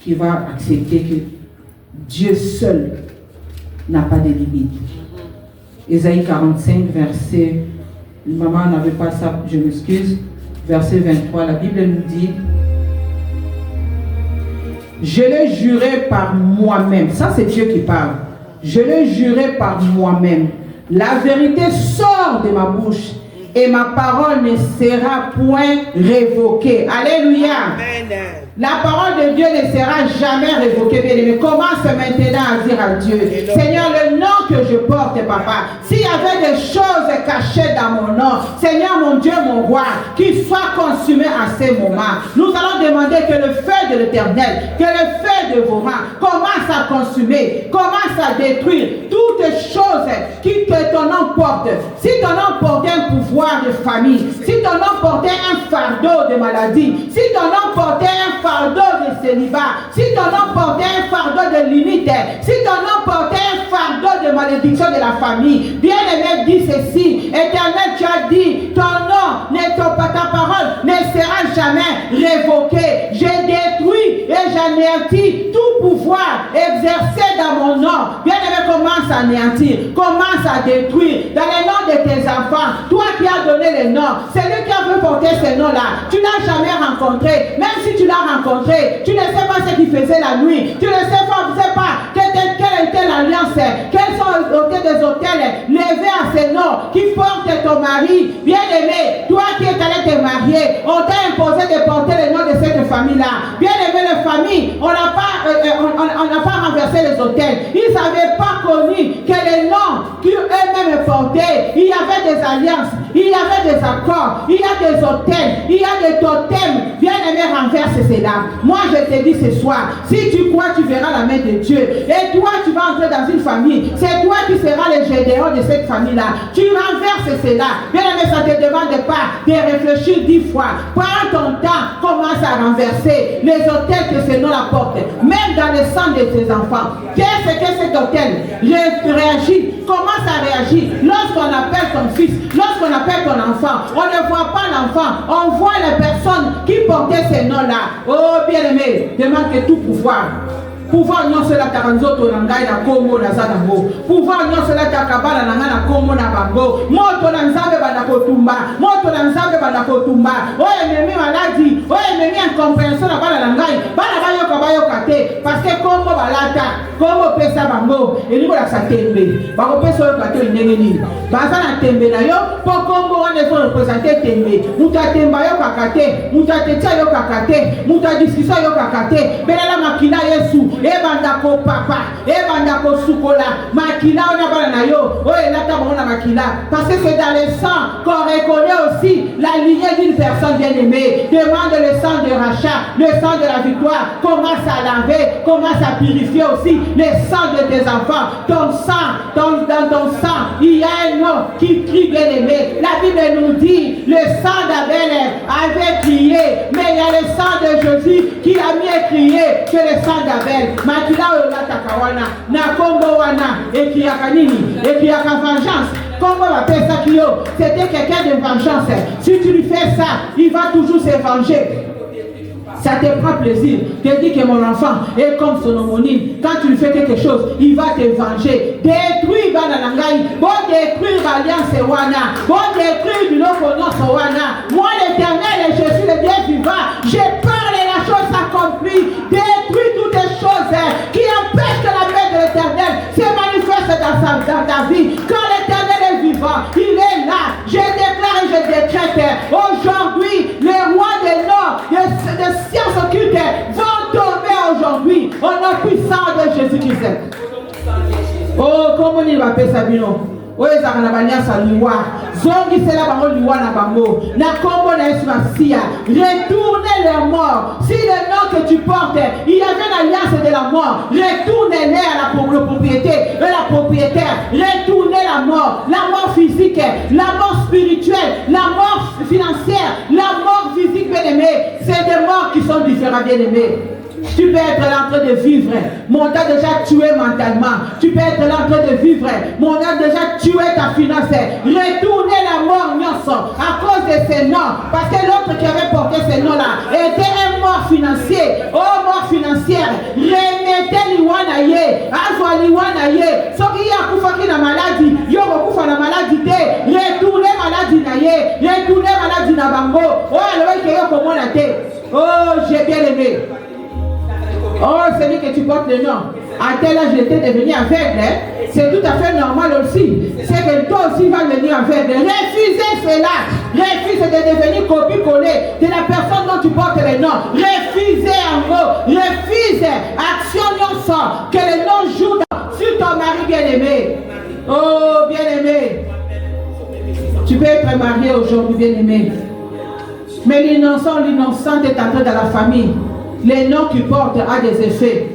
qui va accepter que Dieu seul n'a pas de limite. Ésaïe 45, verset, maman n'avait pas ça, je m'excuse, verset 23, la Bible nous dit, je l'ai juré par moi-même. Ça, c'est Dieu qui parle. Je l'ai juré par moi-même. La vérité sort de ma bouche et ma parole ne sera point révoquée. Alléluia. Amen. La parole de Dieu ne sera jamais révoquée, bien-aimé. Commence maintenant à dire à Dieu, Seigneur, le nom que je porte, Papa, s'il y avait des choses cachées dans mon nom, Seigneur, mon Dieu, mon roi, qu'il soit consumé à ces moments. Nous allons demander que le feu de l'Éternel, que le feu de vos rangs commence à consumer, commence à détruire toutes choses qui que ton nom porte. Si ton nom portait un pouvoir de famille, si ton nom portait un fardeau de maladie, si ton nom portait un fardeau de célibat, si ton nom portait un fardeau de limite, si ton nom portait un fardeau de malédiction de la famille, bien-aimé, dis ceci, Éternel, tu as dit, ton nom, ta parole ne sera jamais révoquée. J'ai détruit et j'anéantis tout pouvoir exercé dans mon nom. Bien-aimé, commence à anéantir, commence à détruire dans les noms de tes enfants. Toi qui as donné les noms, c'est lui qui a voulu porter ces noms-là. Tu n'as jamais rencontré, même si tu l'as rencontré, tu ne sais pas ce qu'il faisait la nuit, tu ne sais pas quelle était l'alliance, quels sont des hôtels levés à ces noms qui portent ton mari. Bien-aimé, toi qui es allé te marier, on t'a imposé de porter le nom de cette famille-là. Bien-aimé, les familles, on n'a pas renversé les hôtels. Ils n'avaient pas connu que les noms qu'eux-mêmes portaient, il y avait des alliances, il y avait des accords, il y a des hôtels, il y a des totems. Bien-aimé, renverse cela. Moi, je te dis ce soir, si tu crois, tu verras la main de Dieu. Et toi, tu vas entrer dans une famille. C'est toi qui seras le gédéon de cette famille-là. Tu renverses cela. Bien-aimé, ça ne te demande pas de réfléchir 10 fois. Prends ton temps, commence à renverser les hôtels que ce nom apporte. Même dans le sang de tes enfants. Qu'est-ce que cet hôtel réagit? Commence à réagir. Lorsqu'on appelle ton fils, lorsqu'on appelle ton enfant, on ne voit pas l'enfant, on voit les personnes qui portaient ces noms-là. Oh bien-aimé, demande que tout pouvoir non cela taranzoto na ngai na kombo na zanango, pouvoir non cela takabala na ngai na kombo na bango, moto na nzambe bana kotumba, moto na nzambe bana kotumba. Oh ennemi maladie, oh ennemi incompréhension na bana na ngai, bana bayoka te parce que kombo balata, kombo pesa bango, elingo la satembe, bako pesa yo kato ndenge nini. Baza na tembe na yo, po kombo wana faut représenter tembe. Muta temba yo kakate, muta techa yo kakate, muta discussion yo kakate, belela makila Yesu. Ebandako papa, ebandako sukola, makila on a bana yo, oh elata bana makila, parce que c'est dans le sang qu'on reconnaît aussi la lignée d'une personne bien-aimée. Demande le sang de rachat, le sang de la victoire, commence à laver, commence à purifier aussi le sang de tes enfants. Ton sang, dans ton sang, il y a un nom qui crie bien-aimé. La Bible nous dit, le sang d'Abel avait crié, mais il y a le sang de Jésus qui a mieux crié que le sang d'Abel. Makila olata kawana na kombo wana ekiaka nini ekiaka vengeance. Kombo la pesa kio, c'était quelqu'un de vengeance. Si tu lui fais ça, il va toujours se venger. Ça te prend plaisir. Tu dis que mon enfant est comme son homonyme. Quand tu lui fais quelque chose, il va te venger. Détruire Bananangaï. Bon détruire l'alliance Wana. Bon détruire du loconos Wana. Moi l'Éternel, je suis le Dieu vivant. Je parle et la chose s'accomplit. Détruis toutes les choses qui empêchent que la paix de l'Éternel se manifeste dans ta vie. Quand l'Éternel est vivant, il est là. Je déclare et je décrète aujourd'hui, les rois des Nord, des sciences occultes vont tomber aujourd'hui au nom puissant de Jésus-Christ. Oh, comment il va faire ça, Bino? Oh, ils ont la liwa. Zongi c'est la bango liwa na bango. Na kombo na Yesu Masia. Retournez les morts. Si le nom que tu portes, il y avait une alliance de la mort, retournez-les à la propriété et la propriétaire. Retournez la mort physique, la mort spirituelle, la mort financière, la mort physique, bien-aimé. C'est des morts qui sont différents, bien-aimés. Tu peux être là en train de vivre, mais on t'a déjà tué mentalement. Tu peux être là en train de vivre, mais on a déjà tué ta finance. Retournez la mort, Nyonso, à cause de ces noms. Parce que l'autre qui avait porté ces noms-là était un mort financier. Oh, mort financière. Remettez l'Iwanaye. Azwa l'Iwanaye. Ce qui a coupé la maladie, il y a beaucoup la maladie. Retournez maladie naye. Retournez maladie na bango. Oh, alors il y a comment la tête. Oh, j'ai bien aimé. Oh, celui que tu portes le nom, à tel âge j'étais devenu aveugle, c'est tout à fait normal aussi. C'est que toi aussi vas devenir aveugle. Refusez cela. Refuse de devenir copie-collée de la personne dont tu portes le nom. Refusez en gros. Refuse action non sans que le nom joue sur ton mari bien-aimé. Oh, bien-aimé. Tu peux être marié aujourd'hui, bien-aimé. Mais l'innocente est entrée dans la famille. Les noms qu'il porte a des effets.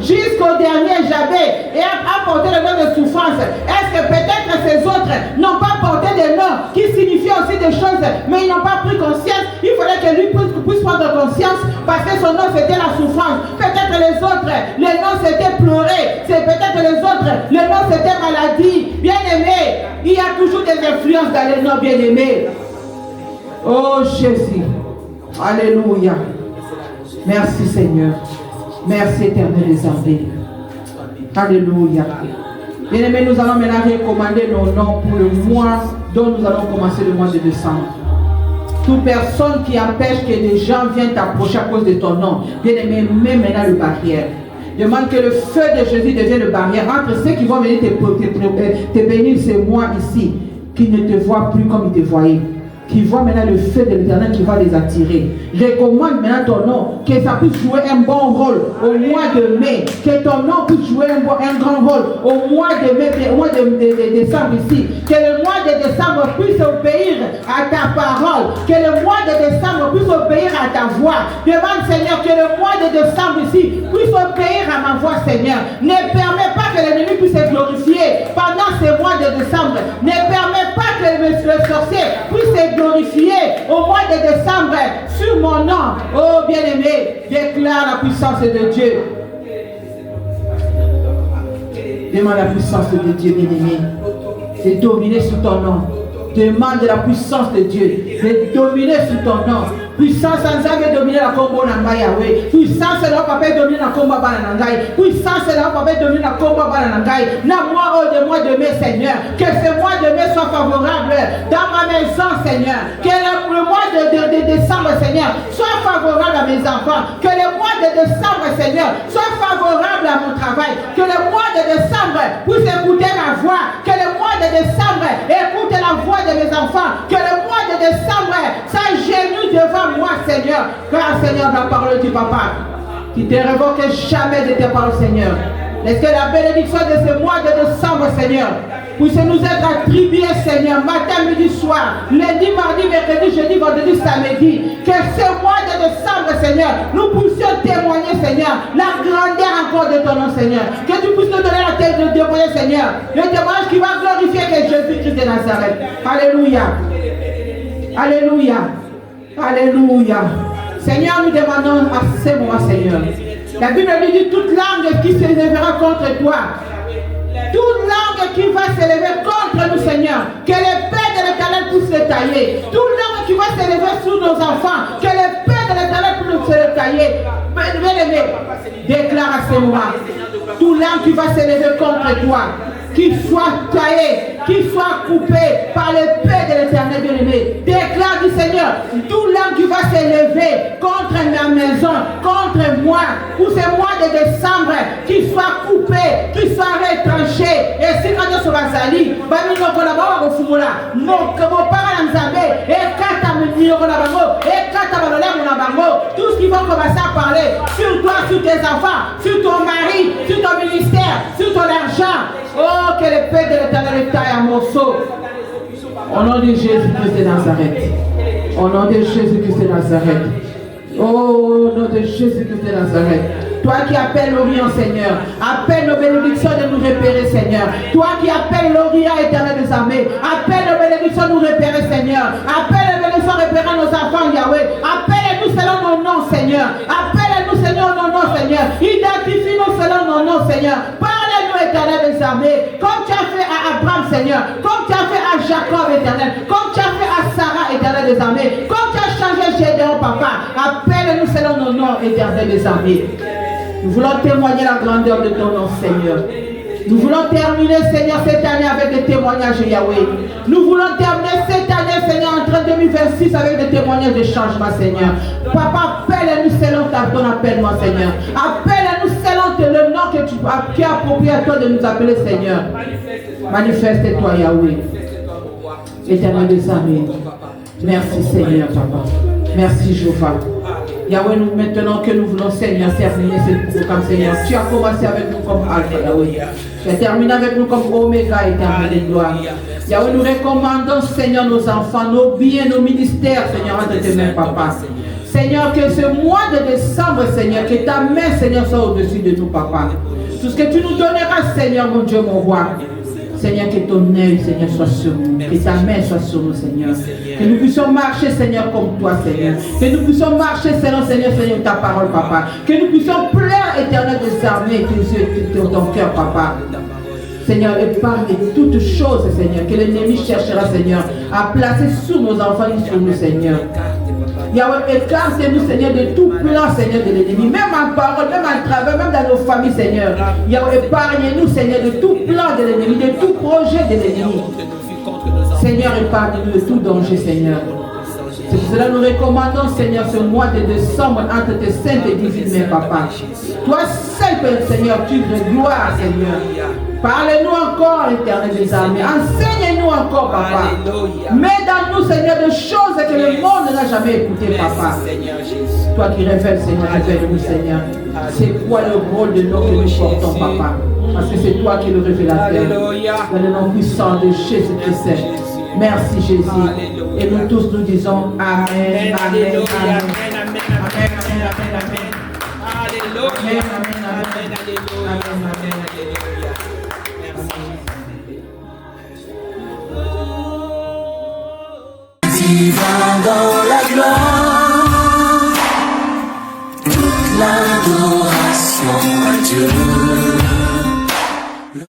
Jusqu'au dernier Jabé et a porté le nom de souffrance. Est-ce que peut-être ces autres n'ont pas porté des noms qui signifient aussi des choses, mais ils n'ont pas pris conscience? Il fallait que lui puisse prendre conscience parce que son nom c'était la souffrance. Peut-être les autres, les noms c'était pleurer. C'est peut-être les autres, les noms c'était maladie. Bien-aimé, il y a toujours des influences dans les noms, bien-aimés. Oh Jésus, alléluia. Merci Seigneur. Merci éternel des armées. Alléluia. Bien-aimés, nous allons maintenant recommander nos noms pour le mois dont nous allons commencer le mois de décembre. Toute personne qui empêche que les gens viennent t'approcher à cause de ton nom, bien-aimé, mets maintenant le barrière. Demande que le feu de Jésus devienne le barrière entre ceux qui vont venir te bénir ce mois ici, qui ne te voient plus comme ils te voyaient, qui voient maintenant le feu de l'Éternel qui va les attirer. Recommande maintenant ton nom, que ça puisse jouer un bon rôle au mois de mai, que ton nom puisse jouer un grand rôle au mois de mai, au mois de décembre ici, que le mois de décembre puisse obéir à ta parole, que le mois de décembre puisse obéir à ta voix. Demande Seigneur que le mois de décembre ici puisse obéir à ma voix, Seigneur. Ne permets pas que l'ennemi puisse se glorifier pendant ce mois de décembre. Ne permets pas que le sorcier puisse se glorifier au mois de décembre sur mon nom. Oh bien-aimé, déclare la puissance de Dieu. Demande la puissance de Dieu, bien-aimé, de dominer sur ton nom. Demande la puissance de Dieu de dominer sur ton nom. Puissance sans jamais dominer la combo nanga Yahweh. Puissance de papa dominer la combo bananangai. Puissance de papa dominer la combo bananangai. Na moi de mois de mai, Seigneur. Que ce mois de mai soit favorable dans ma maison, Seigneur. Que le mois de décembre, Seigneur, soit favorable à mes enfants. Que le mois de décembre, Seigneur, soit favorable à mon travail. Que le mois de décembre puisse écouter ma voix. Que le mois de décembre écoute la voix de mes enfants. Que le mois de décembre s'agenouille devant moi, Seigneur. Car, Seigneur, la parole du Papa, qui ne te révoque jamais de tes paroles, Seigneur. Est-ce que la bénédiction de ce mois de décembre, Seigneur, puisse nous être attribuée, Seigneur, matin, midi, soir, lundi, mardi, mercredi, jeudi, vendredi, samedi. Que ce mois de décembre, Seigneur, nous puissions témoigner, Seigneur, la grandeur encore de ton nom, Seigneur. Que tu puisses nous donner la tête de témoigner, Seigneur. Le témoignage qui va glorifier que Jésus-Christ de Nazareth. Alléluia. Alléluia. Alléluia. Seigneur, nous demandons à ce moment, Seigneur. La Bible nous dit toute langue qui s'élèvera contre toi. Toute langue qui va s'élever contre nous, Seigneur. Que l'épée de l'Éternel puisse le tailler. Toute langue qui va s'élever sur nos enfants. Que l'épée de l'Éternel puisse le tailler. Bien-aimé, déclare à ce moment. Toute langue qui va s'élever contre toi, qu'il soit taillé, qu'il soit coupé par l'épée de l'Éternel, bien-aimé. Déclare du Seigneur, tout l'homme qui va s'élever contre ma maison, contre moi, pour ce mois de décembre, qu'il soit coupé, qu'il soit retranché. Et si quand on sera sali, tout ce qui va commencer à parler sur toi, sur tes enfants, sur ton mari, sur ton ministère, sur ton argent. Oh, que l'épée de l'Éternel taille à morceaux. Au nom de Jésus-Christ de Nazareth. Au nom de Jésus-Christ de Nazareth. Oh, au nom de Jésus-Christ de Nazareth. Toi qui appelles l'Orient, Seigneur, appelle nos bénédictions de nous repérer, Seigneur. Toi qui appelles l'Orient, éternel des armées, appelle nos bénédictions de nous repérer, Seigneur. Appelle nos bénédictions de repérer nos enfants, Yahweh. Appelle-nous selon nos noms, Seigneur. Appelle-nous selon nos noms, Seigneur. Identifie-nous selon nos noms, Seigneur. Parle-nous, éternel des armées, comme tu as fait à Abraham, Seigneur. Comme tu as fait à Jacob, éternel. Comme tu as fait à Sarah, éternel des armées. Comme tu as changé Gédéon, papa. Appelle-nous selon nos noms, éternel des armées. Nous voulons témoigner la grandeur de ton nom, Seigneur. Nous voulons terminer, Seigneur, cette année avec des témoignages, Yahweh. Nous voulons terminer cette année, Seigneur, entre 2026 avec des témoignages de changement, Seigneur. Papa, appelle-nous selon ton appel-moi, Seigneur. Appelle-nous selon le nom que tu as approprié à toi de nous appeler, Seigneur. Manifeste-toi, Yahweh. Éternel des armées. Merci, Seigneur, Papa. Merci, Jéhovah. Yahweh, nous maintenant que nous voulons, Seigneur, terminer ce programme, Seigneur. Tu as commencé avec nous comme Alpha, Yahweh. Tu as terminé avec nous comme Oméga, éternel de gloire. Yahweh, nous recommandons, Seigneur, nos enfants, nos biens, nos ministères, Seigneur, entre tes mains, Papa. Seigneur, que ce mois de décembre, Seigneur, que ta main, Seigneur, soit au-dessus de nous, Papa. Tout ce que tu nous donneras, Seigneur, mon Dieu, mon roi. Seigneur, que ton œil, Seigneur, soit sur nous. Que ta main soit sur nous, Seigneur. Que nous puissions marcher, Seigneur, comme toi, Seigneur. Que nous puissions marcher, Seigneur, Seigneur, ta parole, Papa. Que nous puissions plaire, éternel des armées, tes yeux, ton cœur, Papa. Seigneur, épargne toutes choses, Seigneur, que l'ennemi cherchera, Seigneur, à placer sur nos enfants et sur nous, Seigneur. Yahweh, écarte-nous, Seigneur, de tout plan, Seigneur, de l'ennemi. Même en parole, même en travail, même dans nos familles, Seigneur. Yahweh, épargne-nous, Seigneur, de tout plan de l'ennemi, de tout projet de l'ennemi. Seigneur, épargne-nous de tout danger, Seigneur. C'est pour cela que nous recommandons, Seigneur, ce mois de décembre entre tes saintes et divines mains, Papa. Toi seul, Seigneur, tu de gloire, Seigneur. Parle-nous encore, éternel des armées. Enseigne-nous encore, Papa. Mets dans nous, Seigneur, des choses que le monde n'a jamais écoutées, Papa. Toi qui révèles, Seigneur, révèle-nous, Seigneur. C'est quoi le rôle de l'homme que nous portons, Papa? Parce que c'est toi qui es le révélateur. Dans le nom puissant de Jésus-Christ. Merci, Jésus. Et nous tous nous disons Amen, Amen, Amen. Amen, Amen, Amen, Amen. Alléluia. Amen, Amen, Amen. Amen, Amen. Vivant dans la gloire, toute l'adoration à Dieu.